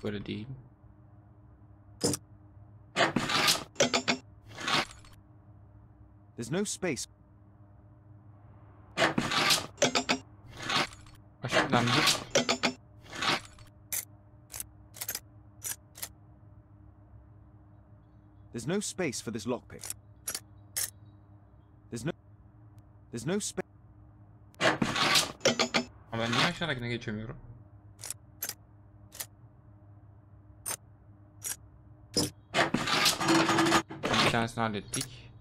Böyle değil. There's no space. Aşıklandır. There's no space for this lockpick. There's no space. Ama ben niye aşağıdakine geçemiyorum? Bir tanesini hallettik.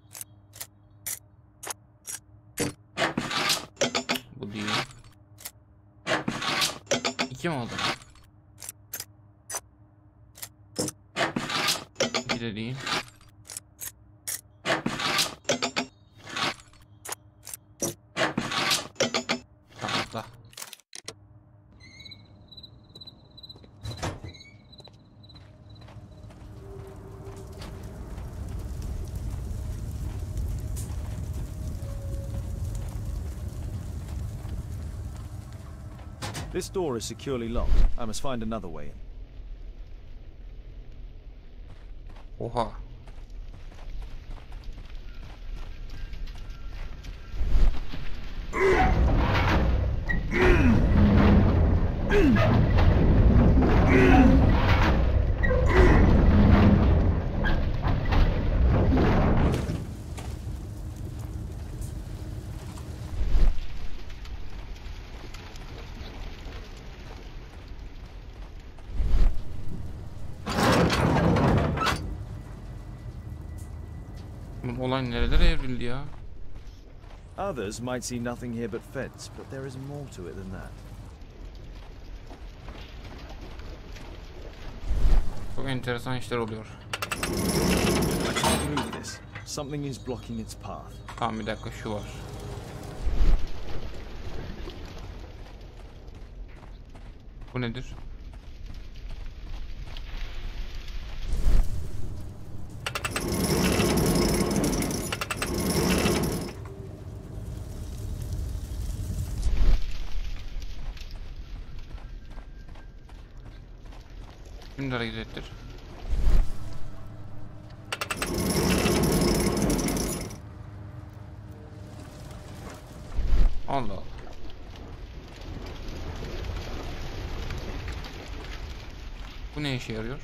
Bu değil. İki mi oldu? İki de değil. Tamam da. This door is securely locked. I must find another way in. Oha. Bu olay nerelere evrildi ya? Others might see nothing here but fence, but there is more to it than that. Çok enteresan işler oluyor. I can't move this. Something is blocking its path. Tamam, bir dakika, şu var. Bu nedir? Şimdi hareket ettir. Allah Allah. Bu ne işe yarıyor?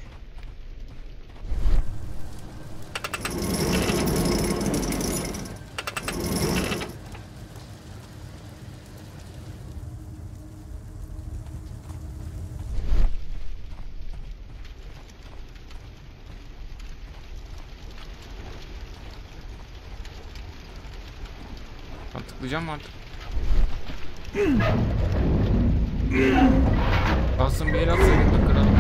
Ben tıklayacağım mı artık? Alsın, bir el atsaydık da kıralım.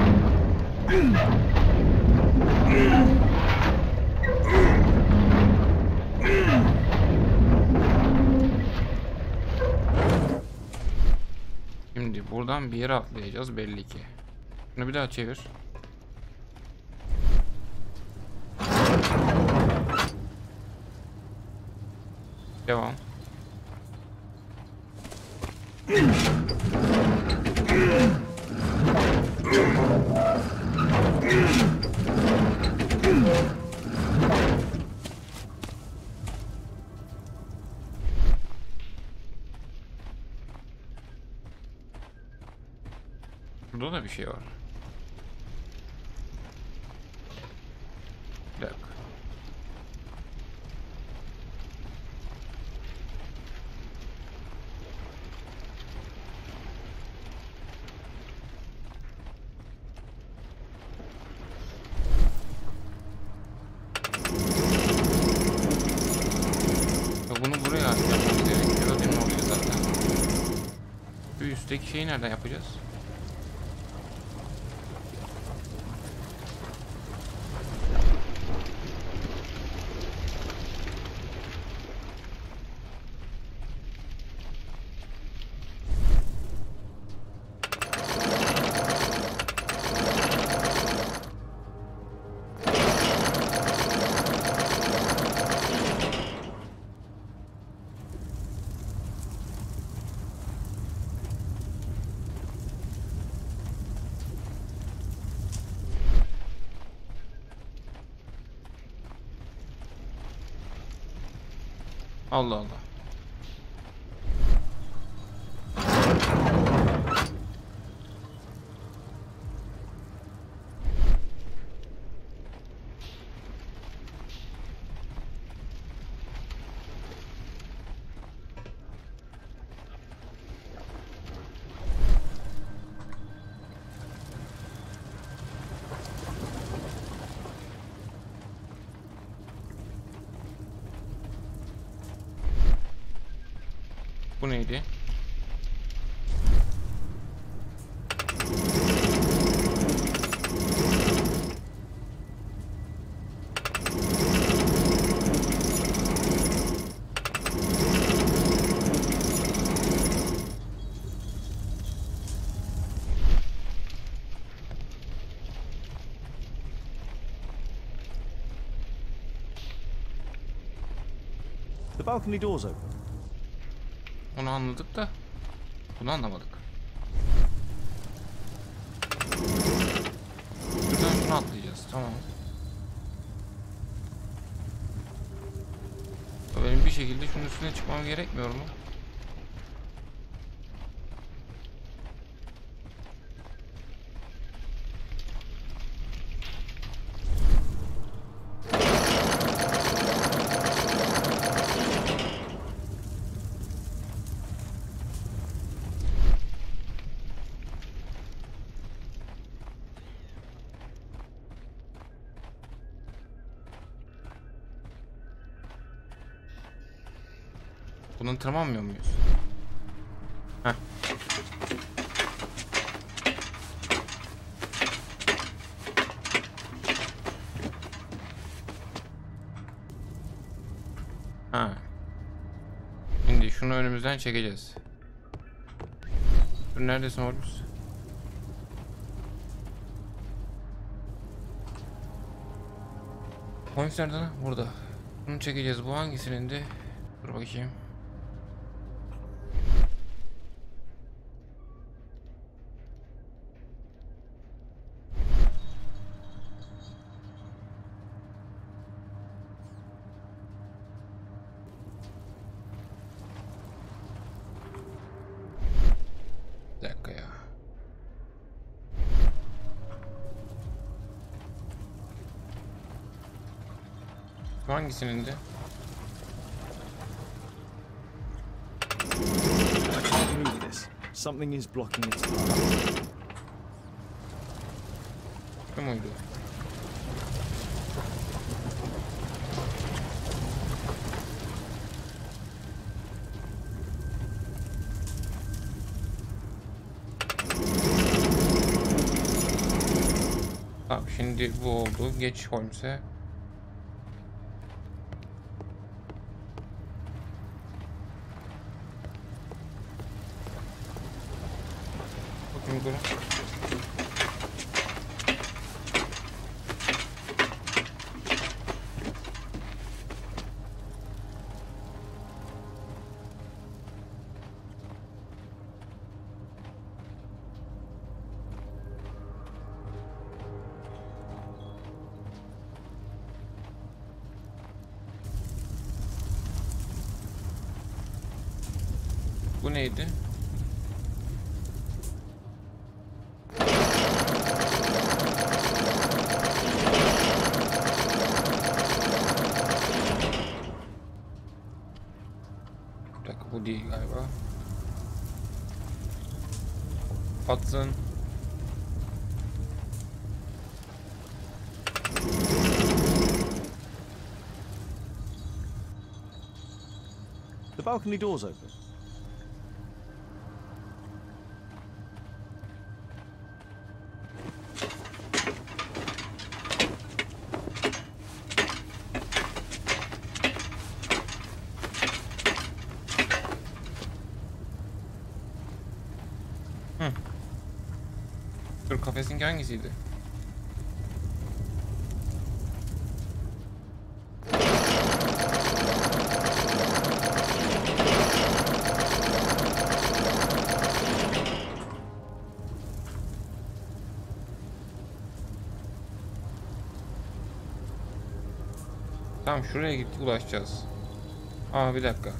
Şimdi buradan bir yere atlayacağız belli ki. Bunu bir daha çevir. Devam. Burada da bir şey var. Bir dakika. Bunu buraya yapmamız gerekiyor. Değil mi? Oluyor zaten. Şu üstteki şeyi nereden yapacağız? Allah Allah. Bu neydi? The balcony door's open. Onu anladık da bunu anlamadık. Şuradan şunu atlayacağız. Tamam. Benim bir şekilde şunun üstüne çıkmam gerekmiyor mu? Bunun tırmanmıyor muyuz? Heh. Ha. Şimdi şunu önümüzden çekeceğiz. Dur, neredesin Holmes? Holmes nerede lan? Burada. Bunu çekeceğiz. Bu hangisinin de? Dur bakayım. Bir dakika ya. Bu hangisinin de? Move this. Something is blocking its path. Bu muydu? Tamam, şimdi bu oldu. Geç Holmes'e. Bakayım durun. Bu neydi? Bir dakika, bu değil galiba. Watson. The balcony door's open. Dur, kafesin hangisiydi? Tamam, şuraya gittik, ulaşacağız. Aa bir dakika.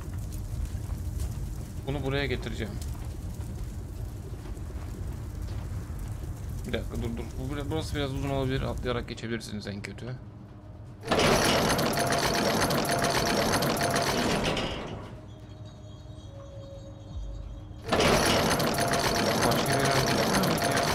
Bunu buraya getireceğim. Bir dakika dur. Burası biraz uzun olabilir. Atlayarak geçebilirsiniz en kötü. Başka bir yere gitmiyor muydu ya?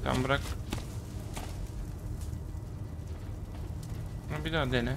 Tamam bırak. Bir daha dene.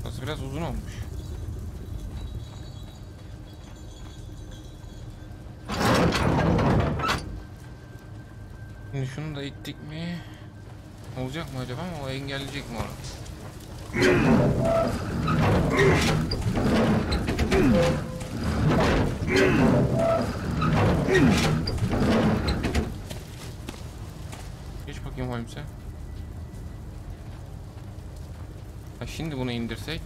Burası biraz uzun olmuş. Şimdi şunu da ittik mi? Olacak mı acaba, ama o engelleyecek mi onu? Geç bakayım Holmes'e. Ha, şimdi bunu indirsek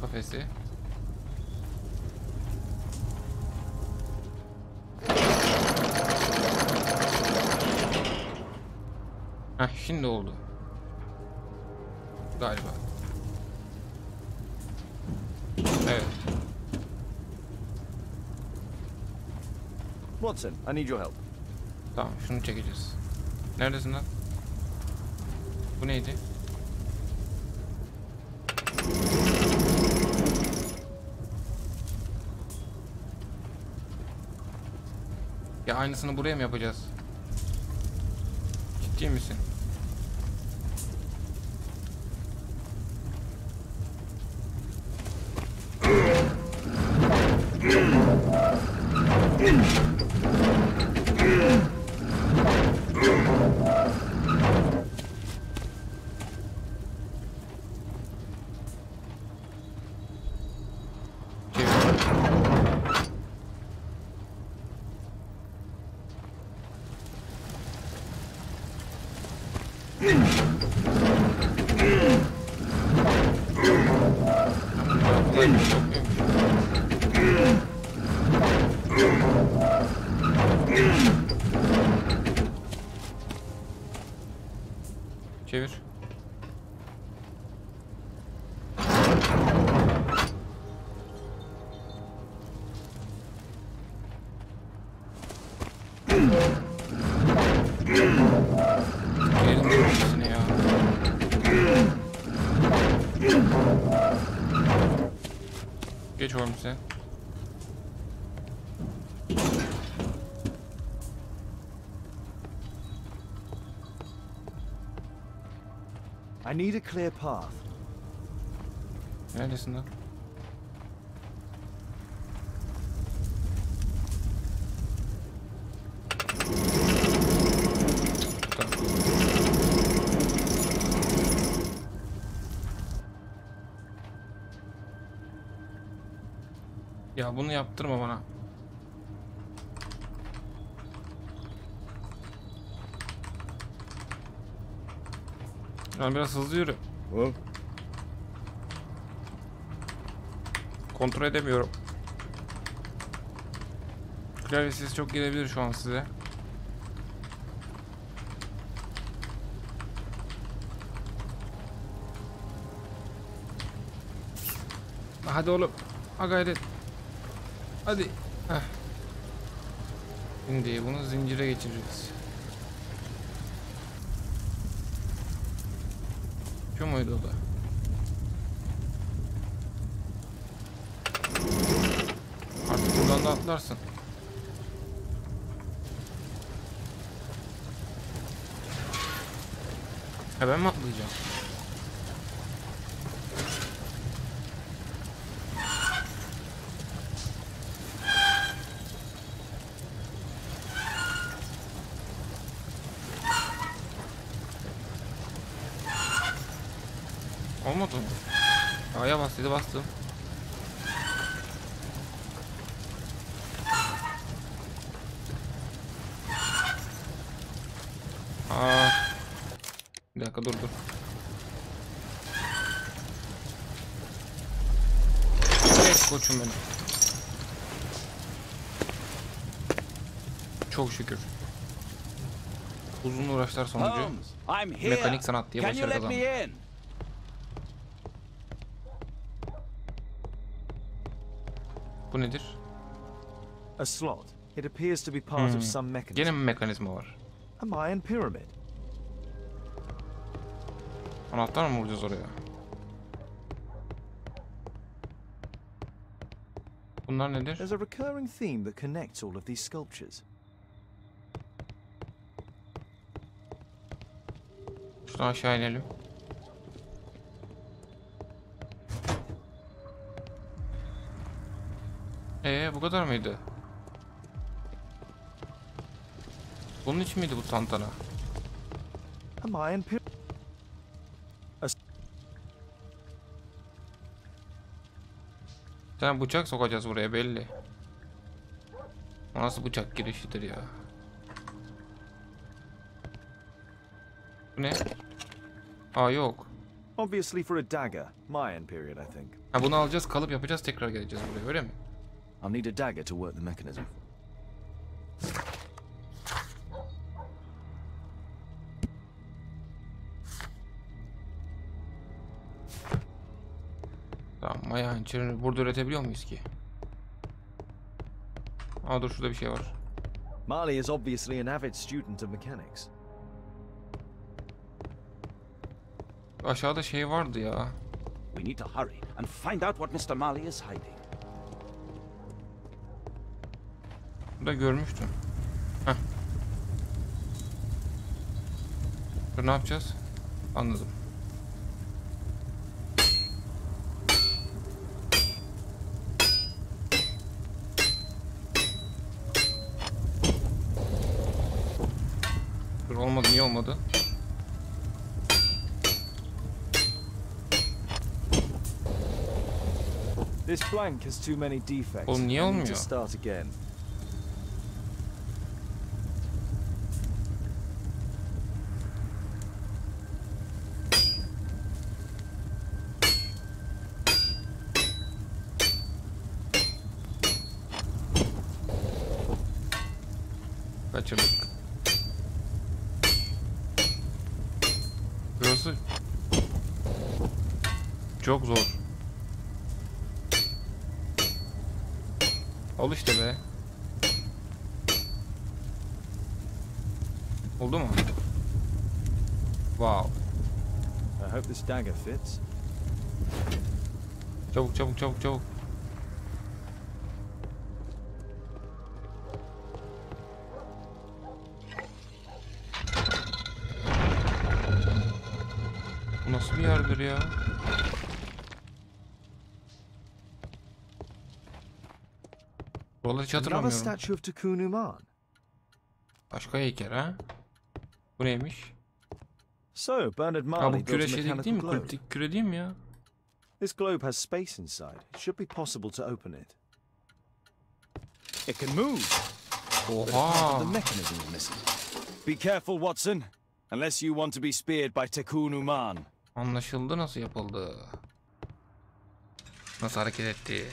kafesi. Heh, şimdi oldu. Galiba. Evet. Watson, I need your help. Tamam, şunu çekeceğiz. Neredesin lan? Bu neydi? Ya aynısını buraya mı yapacağız? Ciddi misin? Çevir. Gelin ikisine ya. Geç oğlum sen. I need a clear path. Neredesin lan? Ya bunu yaptırma bana. Ben biraz hızlı yürü. Kontrol edemiyorum. Klavye sesi çok gelebilir şu an size. Hadi oğlum. Ha gayret. Hadi. Heh. Şimdi bunu zincire geçireceğiz. Şu muydu o da? Artık buradan da atlarsın. Ha ben mi atlayacağım? Olmadı mı? A'ya bastıydı, bastım. Aa. Bir dakika dur. Evet koçum benim. Çok şükür. Uzun uğraşlar sonucu mekanik sanat diye başarı kazandım. Bu nedir? A slot. It appears to be part of some mechanism. Gene mi mekanizma var? A Mayan pyramid. Anahtar mı vuracağız oraya? Bunlar nedir? There's a recurring theme that connects all of these sculptures. Şuradan aşağı inelim. Bu kadar mıydı? Bunun için miydi bu tantana? A Mayan pyramid. Bir tane bıçak sokacağız buraya belli. O nasıl bıçak girişidir ya? Bu ne? Aa yok. Obviously for a dagger. Mayan period, I think. Ha bunu alacağız, kalıp yapacağız, tekrar geleceğiz buraya, öyle mi? I'll need a dagger to work the mechanism. Tamam, maya hançerini burada üretebiliyor muyuz ki? Aa dur, şurada bir şey var. Marley is obviously an avid student of mechanics. Aşağıda şey vardı ya. We need to hurry and find out what Mr. Marley is hiding. Burada görmüştüm. Heh. Dur, ne yapacağız? Anladım. Dur, olmadı, niye olmadı? This blank has too many defects. Oğlum niye I need olmuyor? to start again. Kaçırdık. Burası çok zor. Al işte be. Oldu mu? Wow. I hope this dagger fits. Çabuk çabuk çabuk çabuk. Bu nasıl bir yerdir ya? Buraları hiç Another hatırlamıyorum. statue of Tukunuman. Başka heykel ha? Bu neymiş? So, Bernard Ha Marley bu built küre a şey değil mechanical mi? globe. Kulüpteki küre değil mi ya? This globe has space inside. It should be possible to open it. It can move. But part of the Oha! mechanism is missing. Be careful, Watson. Unless you want to be speared by Tukunuman. Anlaşıldı nasıl yapıldı. Nasıl hareket etti.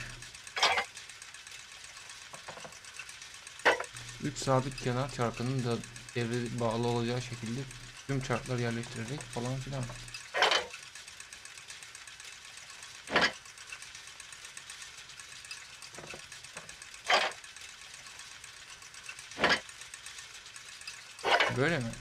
3 sabit kenar çarkının da devre bağlı olacağı şekilde tüm çarkları yerleştirerek falan filan. Böyle mi?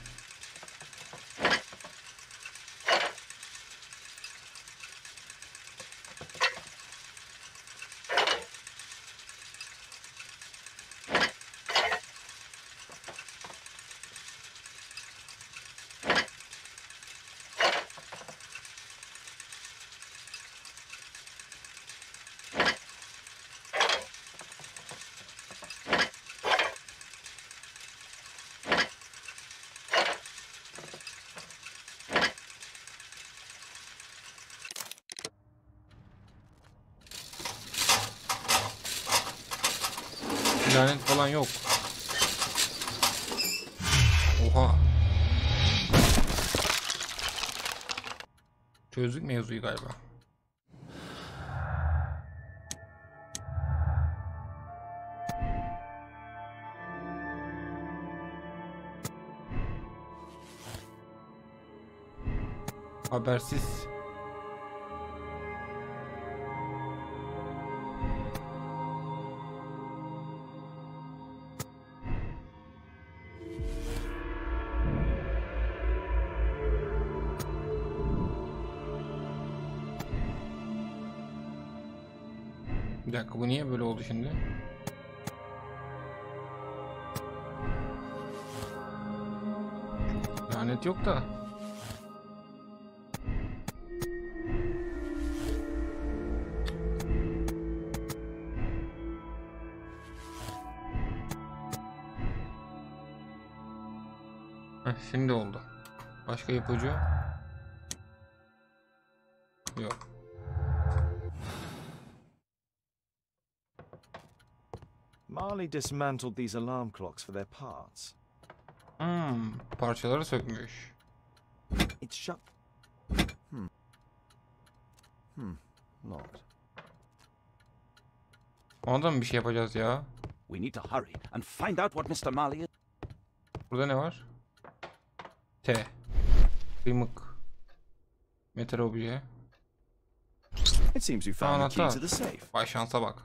Lanet falan yok. Oha. Çözdük mevzuyu galiba. Habersiz. Bir dakika, bu niye böyle oldu şimdi? Lanet yok da. Şimdi oldu. Başka ipucu yok. Marley dismantled these alarm clocks for their parts. Parçaları sökmüş. It's shut. Locked. Ondan mı bir şey yapacağız ya? We need to hurry and find out what Mr. Marley is. Burada ne var? T. Kıymık. Metal obje. It seems you found the key to the safe. Vay şansa bak.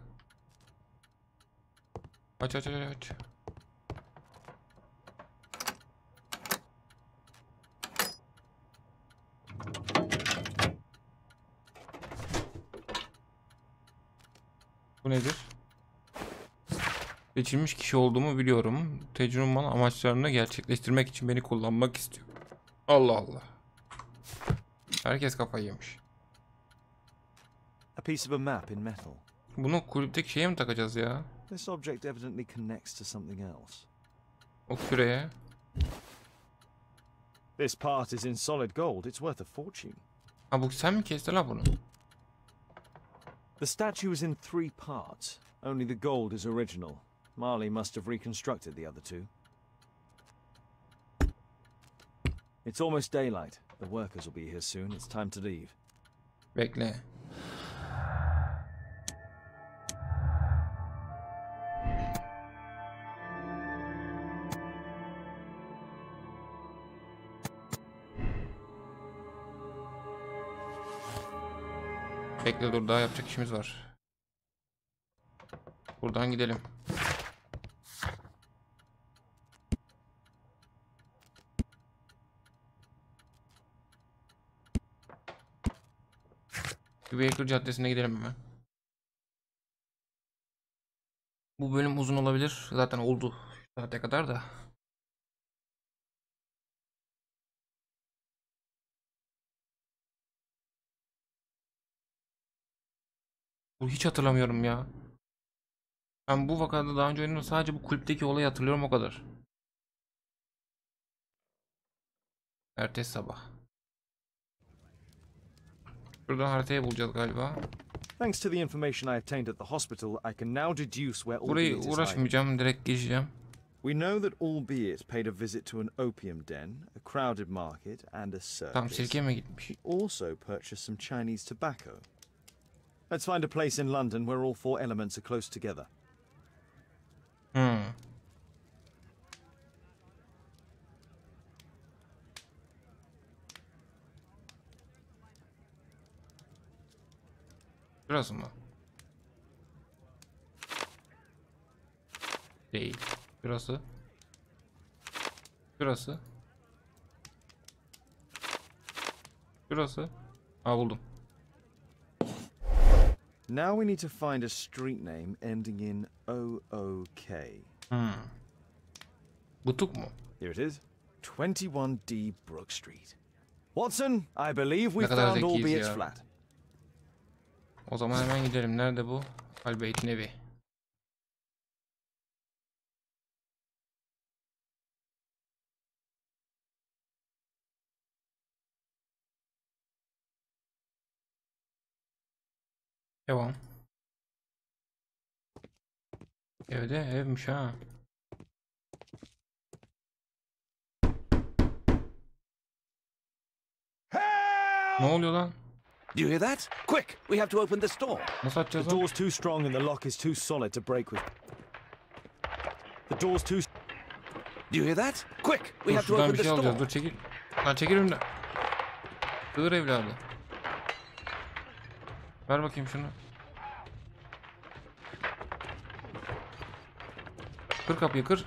Aç aç aç aç. Bu nedir? Seçilmiş kişi olduğumu biliyorum. Tecrübeman amaçlarını gerçekleştirmek için beni kullanmak istiyor. Allah Allah. Herkes kafayı yemiş. A piece of a map in metal. Bunu kulüpteki şeye mi takacağız ya? This object evidently connects to something else. O küreye. This part is in solid gold. It's worth a fortune. Ha, bu sen mi kestin lan bunu? The statue is in 3 parts. Only the gold is original. Marley must have reconstructed the other 2. It's almost daylight. The workers will be here soon. It's time to leave. Bekle. Bekle, dur, daha yapacak işimiz var. Buradan gidelim. Bahadır Caddesi'ne gidelim hemen. Bu bölüm uzun olabilir. Zaten oldu şu saate kadar da. Bu hiç hatırlamıyorum ya. Ben bu vakada daha önce oynadım. Sadece bu kulüpteki olayı hatırlıyorum, o kadar. Ertesi sabah. Şuradan haritayı bulacağız galiba. Thanks to the information I obtained at the hospital, I can now deduce where Burayı Albeit is hiding. uğraşmayacağım, direkt geçeceğim. We know that Albeit paid a visit to an opium den, a crowded market, and a circus. Tam sirke mi gitmiş? He also purchased some Chinese tobacco. Let's find a place in London where all 4 elements are close together. Şurası mı? Değil. Şurası. Şurası. Şurası. Aa, buldum. Now we need to find a street name ending in OOK. Butuk mu? Here it is. 21D Brook Street. Watson, I believe we Ne kadar found zekiyiz Albeit ya. Flat. O zaman hemen gidelim. Nerede bu? Albeyt'in evi. Devam. Evde evmiş ha. Ne oluyor lan? Do you hear that? Quick, we have to open this door. Nasıl açacağız The lan? door's too strong and the lock is too solid to break with. The door's too... Do you hear that? Quick, we Dur, have to şuradan open bir this şey alacağız. door. Dur çekil. Lan çekil önümden. Sığır evladı. Ver bakayım şunu. Kır kapıyı, kır.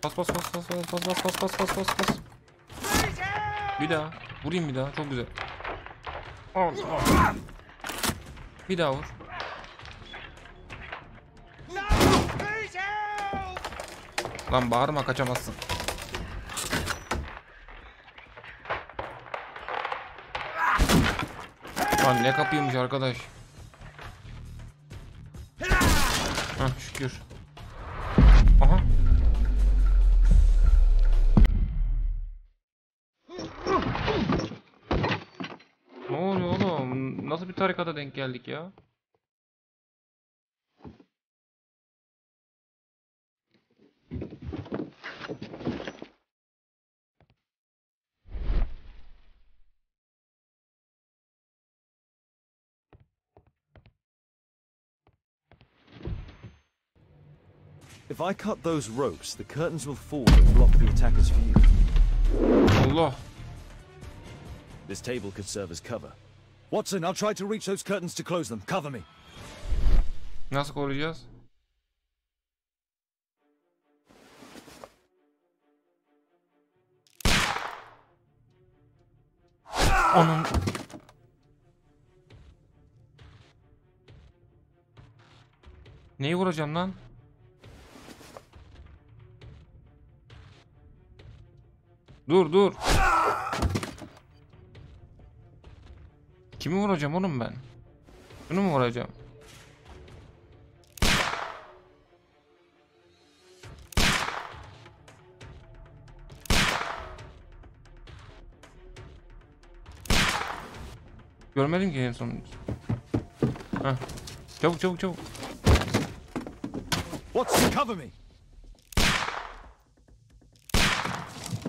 Bas bas bas bas bas bas bas bas bas bas bas. Bir daha. Vurayım bir daha. Çok güzel. Al, al. Bir daha vur. Lan bağırma, kaçamazsın. Lan ne kapıymış arkadaş. Hah, şükür. Aha. Ne oluyor oğlum? Nasıl bir tarikata denk geldik ya? If I cut those ropes, the curtains will fall and block the attacker's view. Allah. This table could serve as cover. Watson, I'll try to reach those curtains to close them. Cover me. Nasıl koruyacağız? Onun. Neyi vuracağım lan? Dur dur. Kimi vuracağım oğlum ben? Şunu mu vuracağım? Görmedim ki en son. Heh. Çabuk çabuk çabuk. Watson, cover me.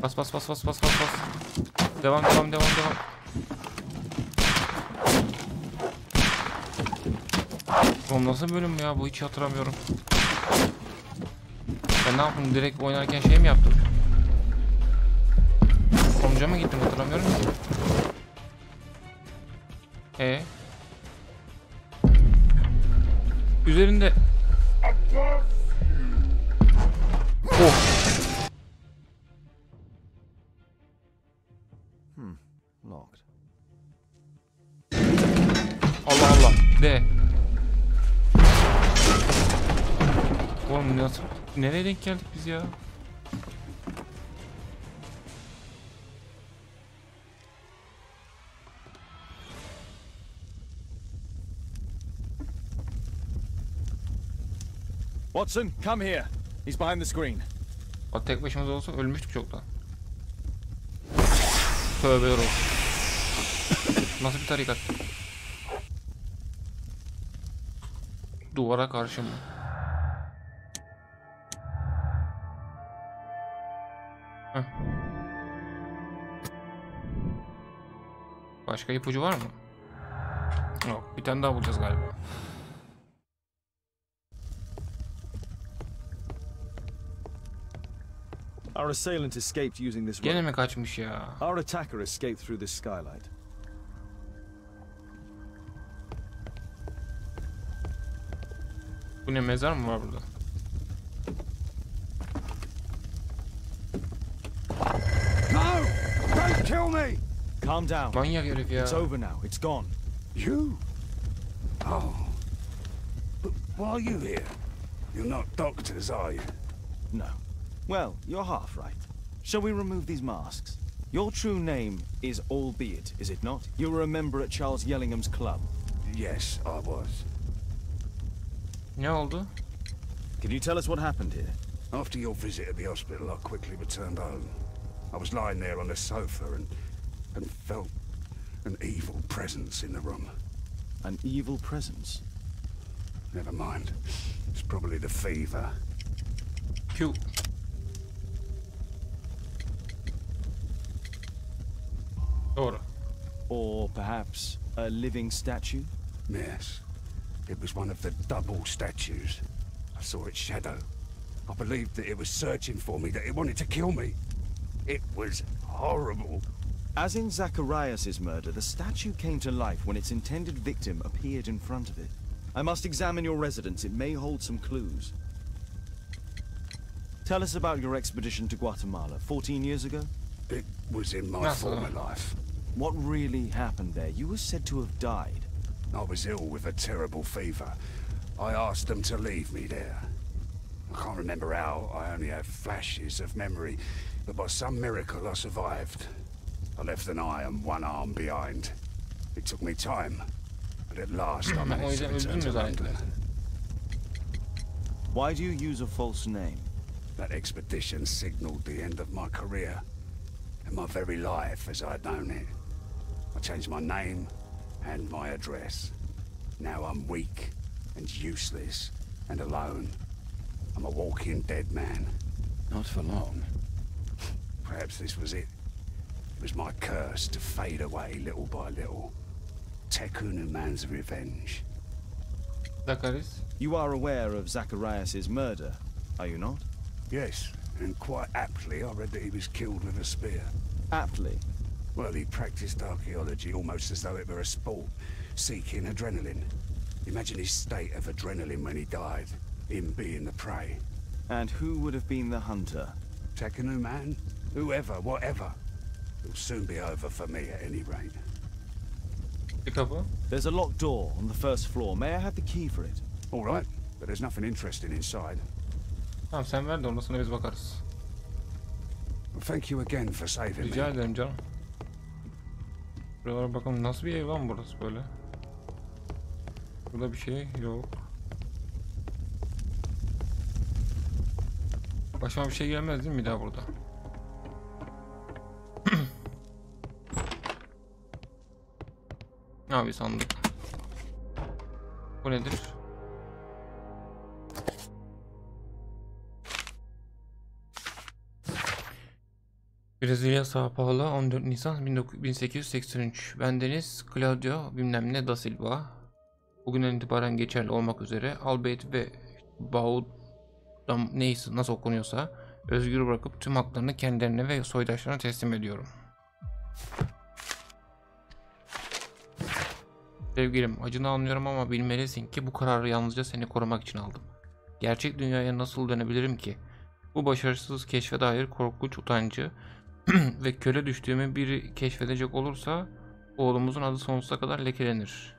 Bas bas bas bas bas bas bas. Devam devam devam devam. Oğlum nasıl bölüm ya bu, hiç hatırlamıyorum. Ben ne yaptım, direkt oynarken şey mi yaptım? Sonuca mı gittim, hatırlamıyorum ki. Üzerinde. Oh. Locked. Allah Allah. De. Oğlum nasıl, nereye denk geldik biz ya? Watson, come here. He's behind the screen. O tek başımıza olsa ölmüştük çoktan. Tövbe yorul. Nasıl bir tarikat? Duvara karşı mı? Heh. Başka ipucu var mı? Yok, bir tane daha bulacağız galiba. Our assailant escaped using this Gene rope. mi kaçmış ya? Our attacker escaped through this skylight. Bu ne, mezar mı var burada? No! Don't kill me! Calm down. Manyak herif ya. It's over now. It's gone. You? Oh. But why are you here? You're not doctors, are you? No. Well, you're half right. Shall we remove these masks? Your true name is Albeit, is it not? You were a member at Charles Yellingham's club. Yes, I was. Ne oldu? Can you tell us what happened here? After your visit at the hospital, I quickly returned home. I was lying there on the sofa and felt an evil presence in the room. An evil presence? Never mind. It's probably the fever. Q. Doğru. Or perhaps a living statue? Yes. It was one of the double statues. I saw its shadow. I believed that it was searching for me, that it wanted to kill me. It was horrible. As in Zacharias's murder, the statue came to life when its intended victim appeared in front of it. I must examine your residence. It may hold some clues. Tell us about your expedition to Guatemala 14 years ago. It was in my former life. What really happened there? You were said to have died. I was ill with a terrible fever. I asked them to leave me there. I can't remember how. I only have flashes of memory. But by some miracle, I survived. I left an eye and one arm behind. It took me time. But at last, I managed to return to London. Why do you use a false name? That expedition signaled the end of my career. And my very life as I'd known it. I changed my name and my address. Now I'm weak and useless and alone. I'm a walking dead man. Not for long. Perhaps this was it. It was my curse to fade away little by little. Tekunu man's revenge. Zacharias. You are aware of Zacharias's murder, are you not? Yes, and quite aptly I read that he was killed with a spear. Aptly? Well, he practiced archaeology almost as though it were a sport, seeking adrenaline. Imagine his state of adrenaline when he died, him being the prey. And who would have been the hunter? Tekunu man? Whoever, whatever. It'll soon be over for me at any rate. Bir kapı. There's a locked door on the first floor. May I have the key for it? All right, but there's nothing interesting inside. Tamam, sen ver de ondan biz bakarız. Well, thank you again for saving Rica me. ederim canım. Buralara bakalım, nasıl bir ev lan burası böyle? Burada bir şey yok. Başıma bir şey gelmez değil mi bir daha burada? Abi sandık. Bu nedir? Brezilya Sao Paulo 14 Nisan 1883. Bendeniz Claudio bilmem ne da Silva. Bugünden itibaren geçerli olmak üzere Albeit ve Bahadır neyse nasıl okunuyorsa özgür bırakıp tüm haklarını kendilerine ve soydaşlarına teslim ediyorum. Sevgilim, acını anlıyorum ama bilmelisin ki bu kararı yalnızca seni korumak için aldım. Gerçek dünyaya nasıl dönebilirim ki? Bu başarısız keşfe dair korkunç utancı ve köle düştüğümü biri keşfedecek olursa oğlumuzun adı sonsuza kadar lekelenir.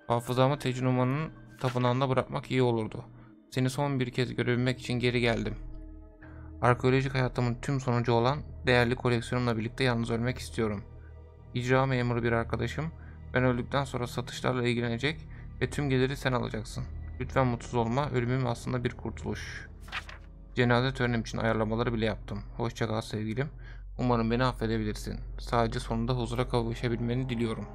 Hafızamı Tecnuman'ın tapınağında bırakmak iyi olurdu. Seni son bir kez görebilmek için geri geldim. Arkeolojik hayatımın tüm sonucu olan değerli koleksiyonumla birlikte yalnız ölmek istiyorum. İcra memuru bir arkadaşım, ben öldükten sonra satışlarla ilgilenecek ve tüm geliri sen alacaksın. Lütfen mutsuz olma, ölümüm aslında bir kurtuluş. Cenaze törenim için ayarlamaları bile yaptım. Hoşça kal sevgilim. Umarım beni affedebilirsin. Sadece sonunda huzura kavuşabilmeni diliyorum.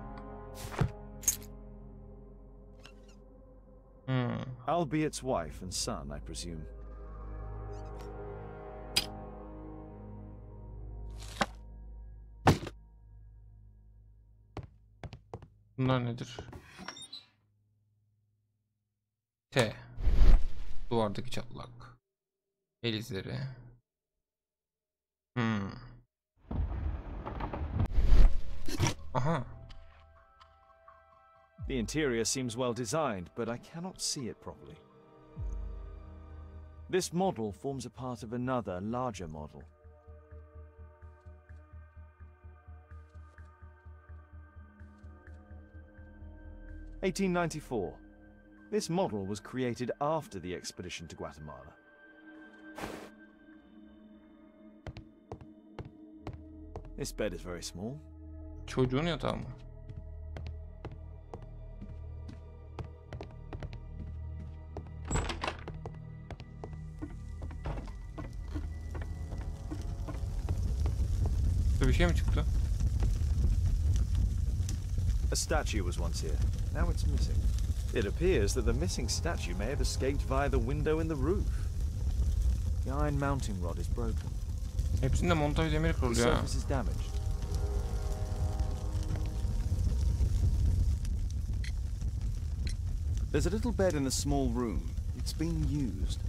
Albeit's wife and son, I presume. Bunlar nedir? T. Duvardaki çatlak. El izleri. Aha. The interior seems well designed, but I cannot see it properly. This model forms a part of another, larger model. (1894). This model was created after the expedition to Guatemala. This bed is very small. Çocuğun yatağı mı? Bir şey mi çıktı? A statue was once here. Now it's missing. It appears that the missing statue may have escaped via the window in the roof. The iron mounting rod is broken. Hepsinde montaj demiri The kuruluyor ha. surface is damaged. There's a little bed in a small room. It's been used.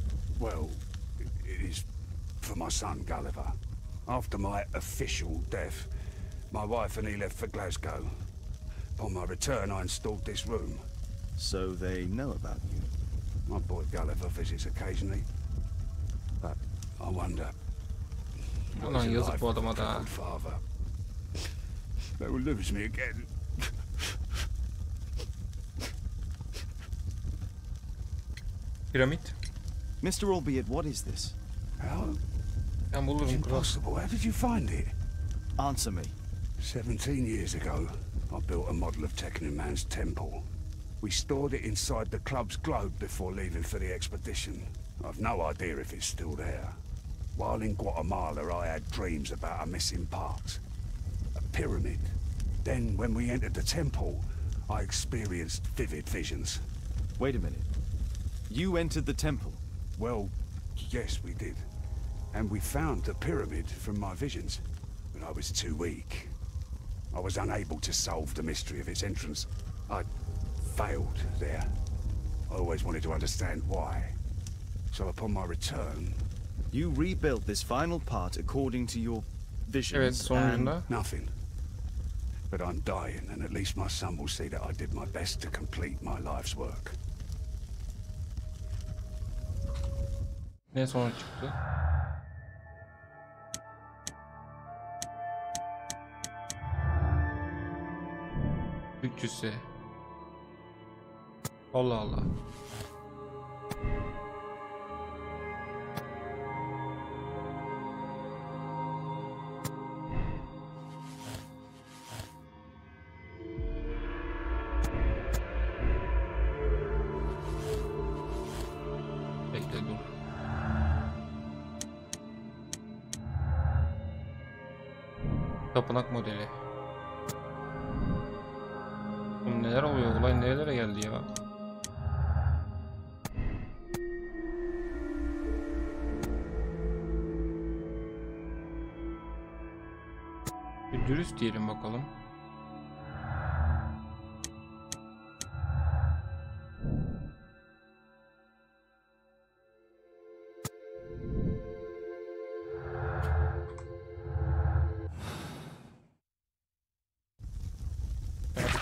Well, it is for my son, Gulliver. After my official death, my wife and he left for Glasgow. Upon my return, I installed this room. So they know about you. My boy Gulliver visits occasionally. But I wonder... Ulan yazık bu adama da. Father. They will lose me again. Piramit. Mr. Albeit, what is this? How? Ben It's bulurum kral. impossible. How did you find it? Answer me. 17 years ago, I built a model of Teknon Man's temple. We stored it inside the club's globe before leaving for the expedition. I've no idea if it's still there. While in Guatemala, I had dreams about a missing part. A pyramid. Then, when we entered the temple, I experienced vivid visions. Wait a minute. You entered the temple? Well, yes, we did. And we found the pyramid from my visions. But I was too weak. I was unable to solve the mystery of its entrance. I failed there. I always wanted to understand why. So upon my return... You rebuilt this final part according to your visions. Evet, sonucunda. Nothing. But I'm dying, and at least my son will see that I did my best to complete my life's work. Ne sonuç çıktı? Bütçesi. Allah Allah. Bekle dur. Tapınak modeli. Oğlum neler oluyor? Olay nerelere geldi ya? Bir dürüst diyelim bakalım.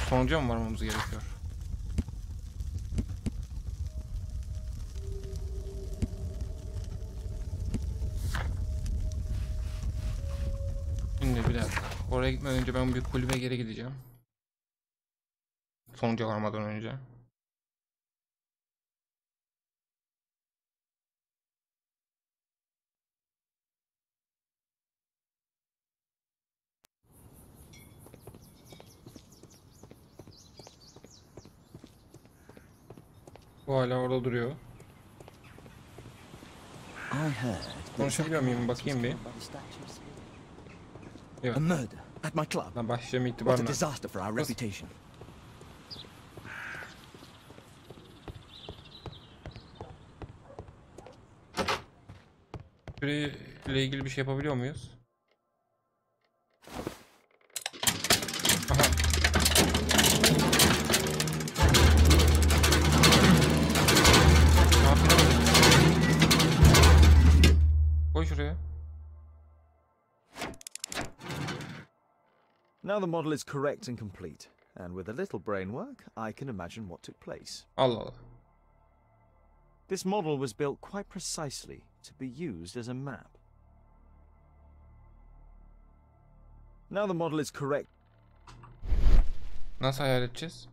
Sonuca mı varmamız gerekiyor? Şimdi bir dakika. Oraya gitmeden önce ben bir kulübe geri gideceğim. Sonuca varmadan önce. Bu hala orada duruyor. Konuşabiliyor muyum? Bakayım bir. Evet. A murder at my club. Lan başlayacağım What a itibarla. disaster for our reputation. Süreyle ilgili bir şey yapabiliyor muyuz? Aha. Ne yapayım? Koy şuraya. Now the model is correct and complete, and with a little brain work, I can imagine what took place. Allah Allah. This model was built quite precisely to be used as a map. Now the model is correct. Nasıl hayal edeceğiz?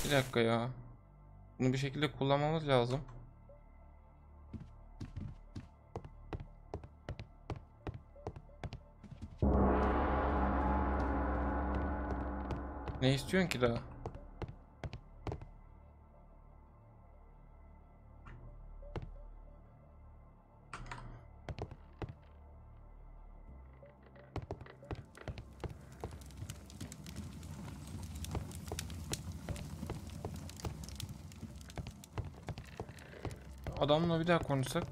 Bir dakika ya. Bunu bir şekilde kullanmamız lazım. Ne istiyorsun ki daha? Adamla bir daha konuşsak.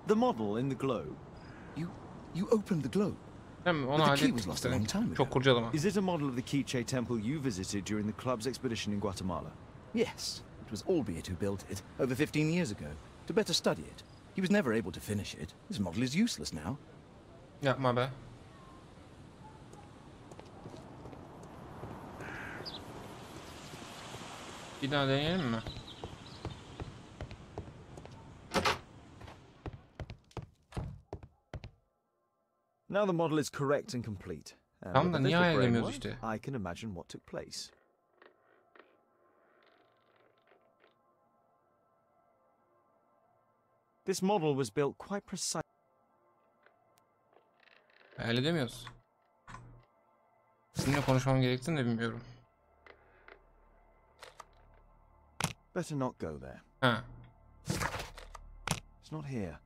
The model in the globe. You opened the globe. Hem onu But the key hallettik was lost a işte. long time ago. Çok kurcalama. Is it a model of the Quiche temple you visited during the club's expedition in Guatemala? Yes, it was Albiot who built it over 15 years ago to better study it. He was never able to finish it. This model is useless now. Yapma be. Bir daha deneyelim mi? Now the model is correct and complete. And Tam with da a niye little hayal brain edemiyoruz work, işte? I can imagine what took place. This model was built quite precisely. Hayal edemiyoruz. Sizinle konuşmam gerektiğini de bilmiyorum. Better not go there. Ha. It's not here.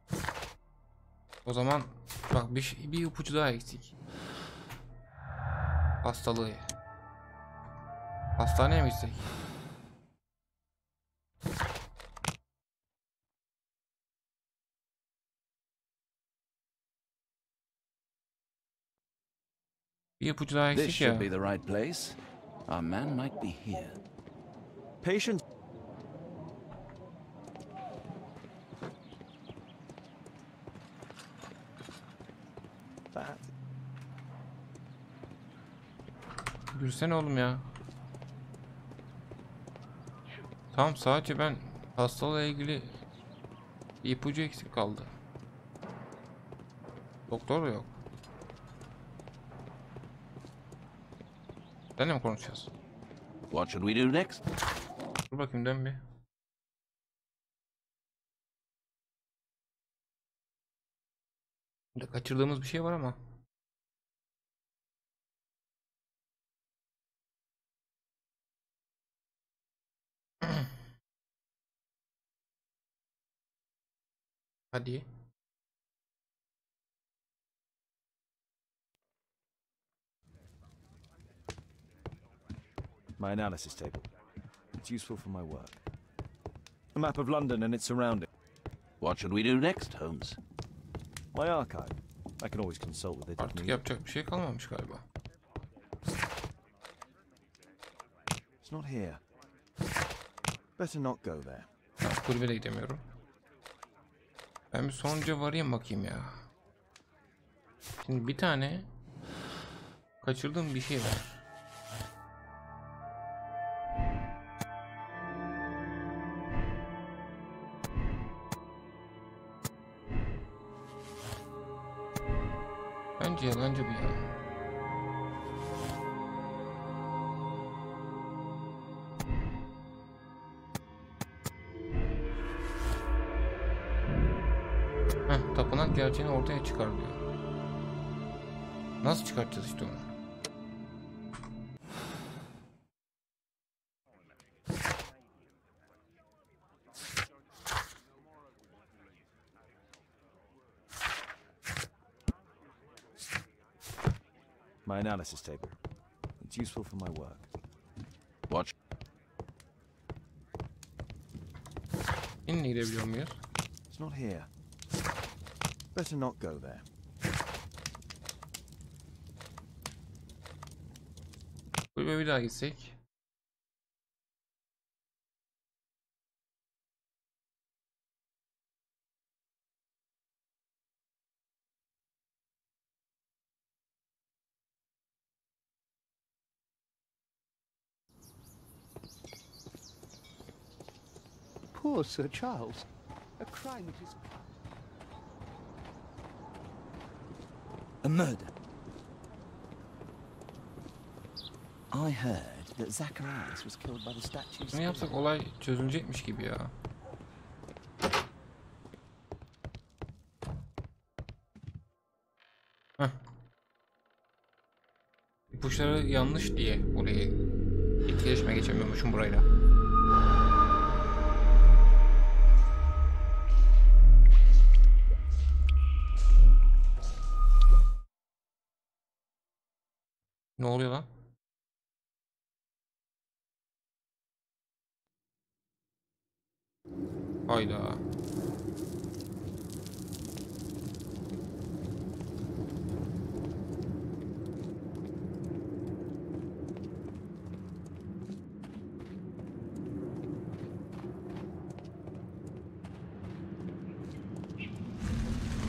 O zaman bak bir ipucu daha eksik. Hastalığı. Hastaneye mi gitsek? Bir ipucu daha This eksik ya. should be the right place. Our man might be here. Patient. That. Gülsene oğlum ya. Tamam, sadece ben hastalığa ilgili bir ipucu eksik kaldı. Doktor da yok. Seninle mi konuşacağız? What should we do next? Dur bakayım, dön bir. Burada kaçırdığımız bir şey var ama. Hadi. My analysis table. It's useful for my work. A map of London and its surroundings. What should we do next, Holmes? My archive. I can always consult with it if Artık needed. yapacak bir şey kalmamış galiba. It's not here. Better not go there. Kulübe de gidemiyorum. Ben bir sonuca varayım bakayım ya. Şimdi bir tane kaçırdığım bir şey var. Bence yalancı bu ya. Tapınak gerçeğini ortaya çıkar diyor. Nasıl çıkartacağız işte onu? My analysis table. It's useful for my work. Watch. Yine gidebiliyor muyuz? It's not here. Better not go there. Kulübe bir daha gitsek. Poor Sir Charles. A crime at his club. A murder. I heard that Zacharias was killed by the statue's... Ne yapsak olay çözülecekmiş gibi ya. Heh. İpuçları yanlış diye burayı etkileşime geçemiyormuşum burayla. Ne oluyor lan? Hayda.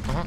Aha.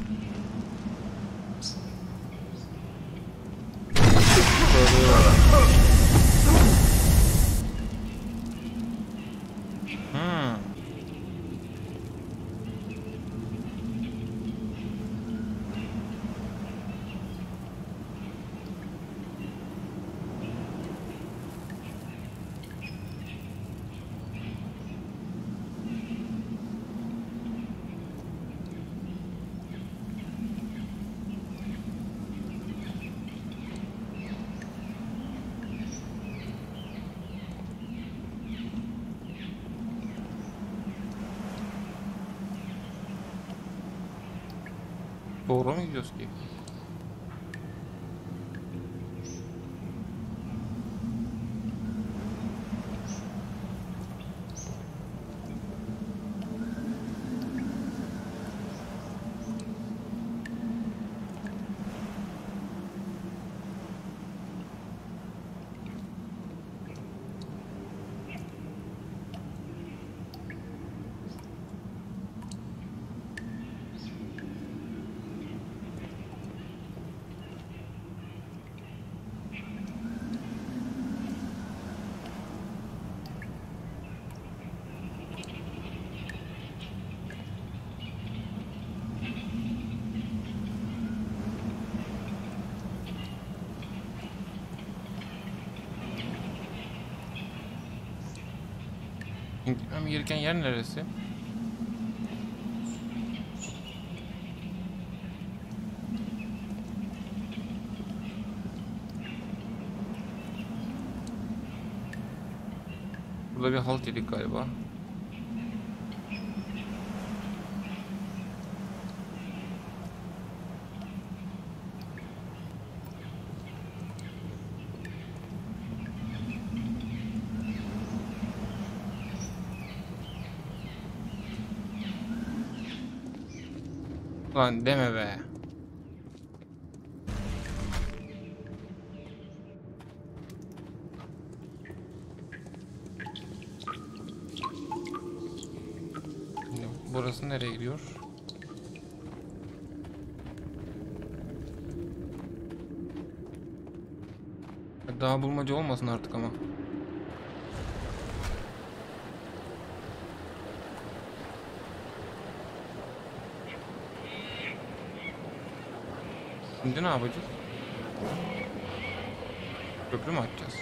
Doğru mu gidiyoruz ki? Gitmem gereken yer neresi? Burada bir halt yedik galiba. Lan deme be. Şimdi burası nereye gidiyor? Daha bulmaca olmasın artık ama. Şimdi ne yapacağız? Köprü mü açacağız?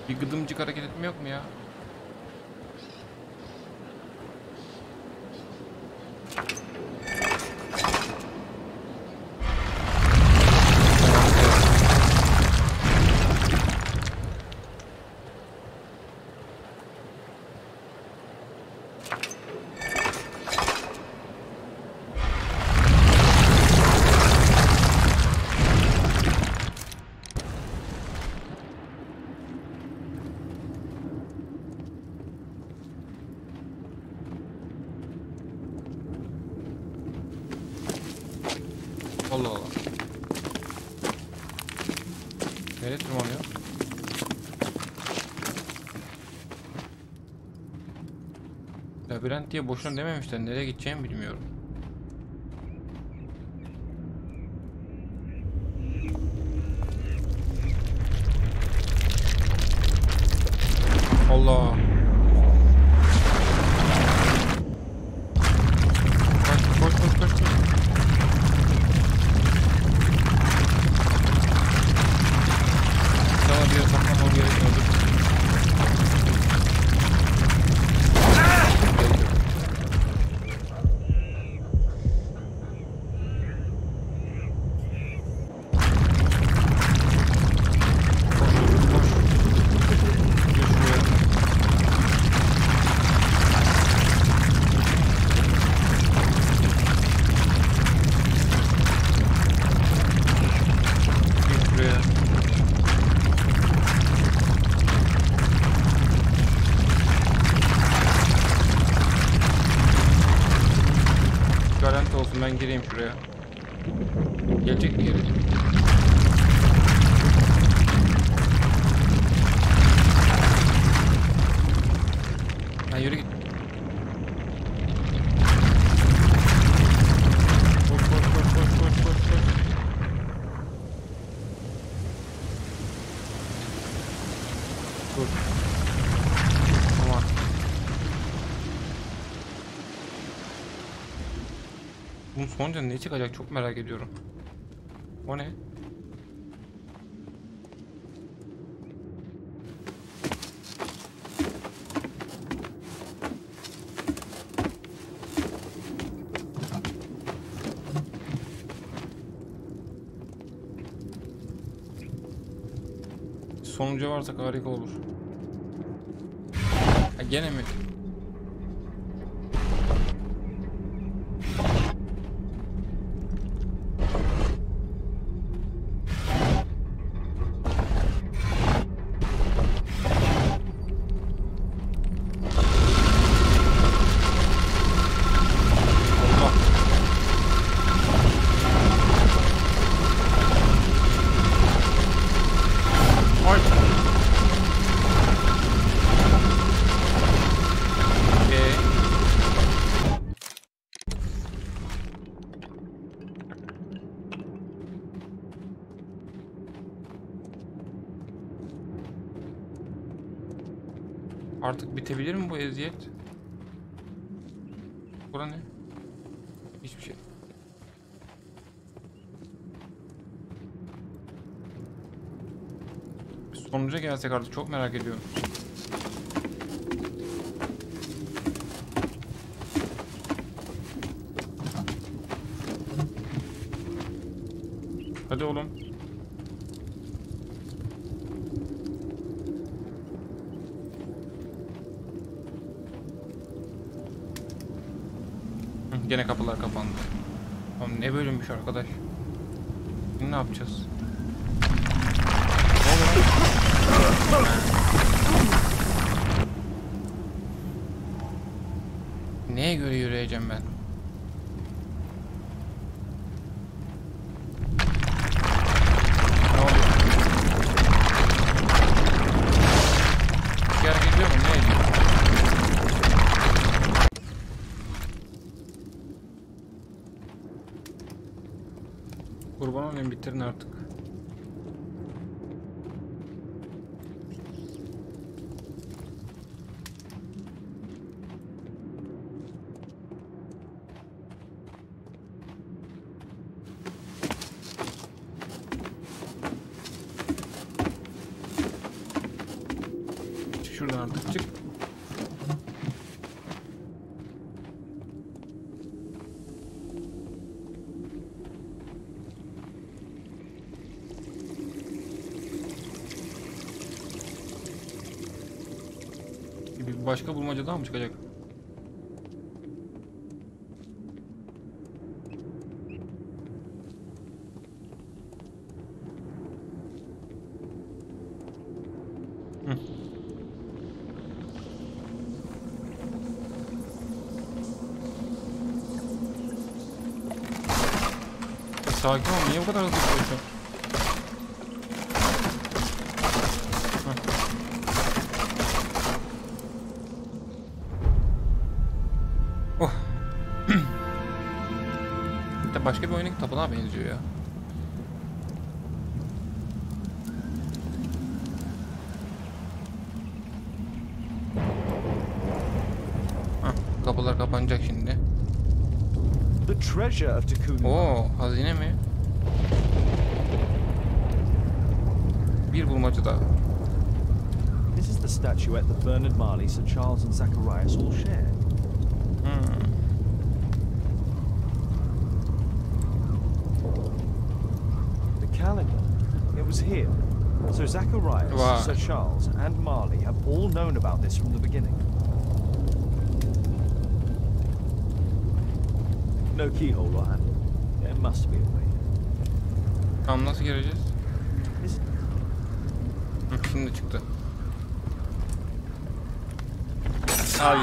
Bir gıdımcık hareket etme yok mu ya? Allah Allah. Nereye tırmanıyor? Labirent diye boşuna dememişler. Nereye gideceğimi bilmiyorum. Allah. Koş koş koş koş koş. Sana diyor saklamam gerekiyordu. Garanti olsun, ben gireyim şuraya. Gelecek mi geri? Ha, yürü git. Koş koş koş koş koş koş koş. Dur. Tamam. Bunun sonucu ne çıkacak çok merak ediyorum. O ne? Sonucu varsa harika olur. Ha, gene mi? Artık bitebilir mi bu eziyet? Bura ne? Hiçbir şey. Bir sonuca gelsek artık, çok merak ediyorum. Hadi oğlum. Gene kapılar kapandı. Oğlum ne bölünmüş arkadaş. Şimdi ne yapacağız? Ne oluyor? Neye göre yürüyeceğim ben? Ne oluyor? Bir hareket ediyor mu? Ne ediyor? Kurban olayım, bitirin artık. Şuradan artık çık. Bir başka bulmaca daha mı çıkacak? Sakin ol, niye bu kadar hızlı koşuyorsun? Oh. Başka bir oyundaki tapınağa benziyor ya. Kapılar kapanacak şimdi. The treasure of Takuni. Oo, hazine mi? Bir bulmaca daha. This is the statuette that Bernard Marley, Sir Charles and Zacharias all share. The calendar. It was here. Sir Zacharias, Wow. Sir Charles and Marley have all known about this from the beginning. No keyhole or handle. There must be a way. Tamam, nasıl gireceğiz? Şimdi çıktı. Ay.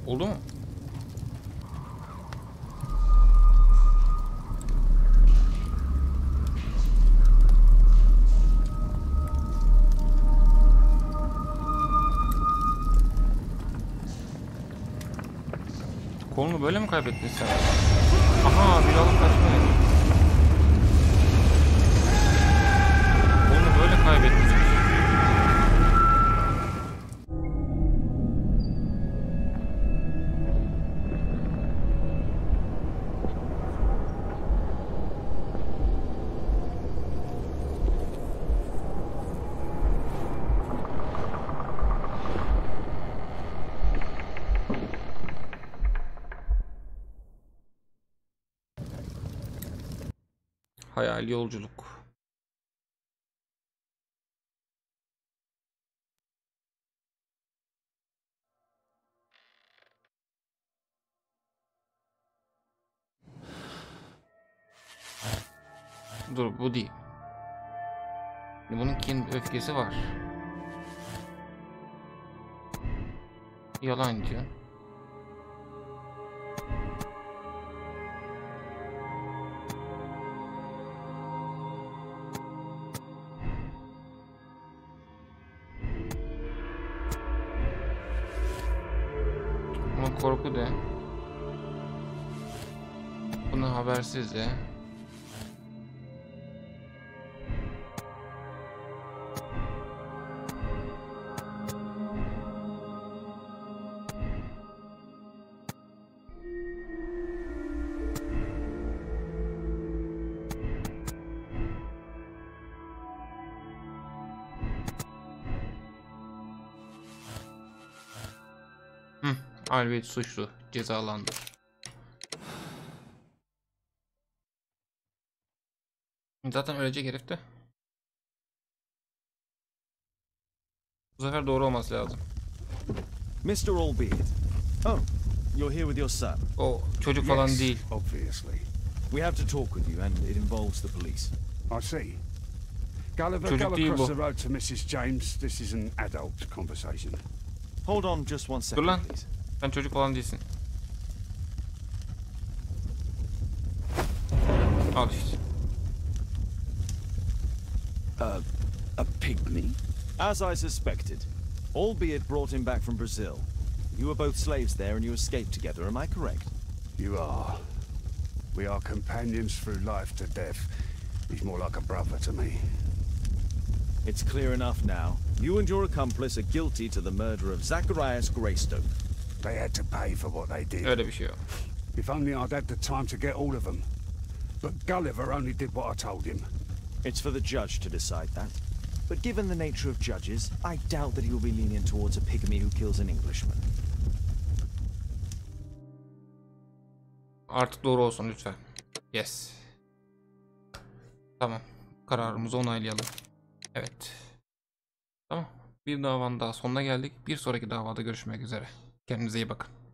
Oldu mu? Kolunu böyle mi kaybettin sen? Aha, bir alıp kaçmayın. Kolunu böyle kaybettin. Hayali yolculuk. Dur, bu değil. Bunun kendi öfkesi var. Yalancı. Korku de. Buna habersiz de. Albert suçlu, cezalandı. Zaten ölecek herif de. Bu sefer doğru olması lazım. Mr. Albeit. Oh, you're here with your son. O çocuk falan Yes, değil. obviously. We have to talk with you, and it involves the police. I see. Gulliver, Çocuk go değil across bu. the road to Mrs. James. This is an adult conversation. Hold on just one Dur second, lan. please. Sen çocuk falan değilsin. Al işte. A pygmy? As I suspected, Albeit brought him back from Brazil. You were both slaves there and you escaped together, am I correct? You are. We are companions through life to death. He's more like a brother to me. It's clear enough now. You and your accomplice are guilty to the murder of Zacharias Greystoke. They had to pay for what they did. Öyle bir şey yok. If only I'd had the time to get all of them. But Gulliver only did what I told him. It's for the judge to decide that. But given the nature of judges, I doubt that he will be lenient towards a pygmy who kills an Englishman. Artık doğru olsun lütfen. Yes. Tamam. Kararımızı onaylayalım. Evet. Tamam. Bir davanın daha sonuna geldik. Bir sonraki davada görüşmek üzere. Kendinize iyi bakın.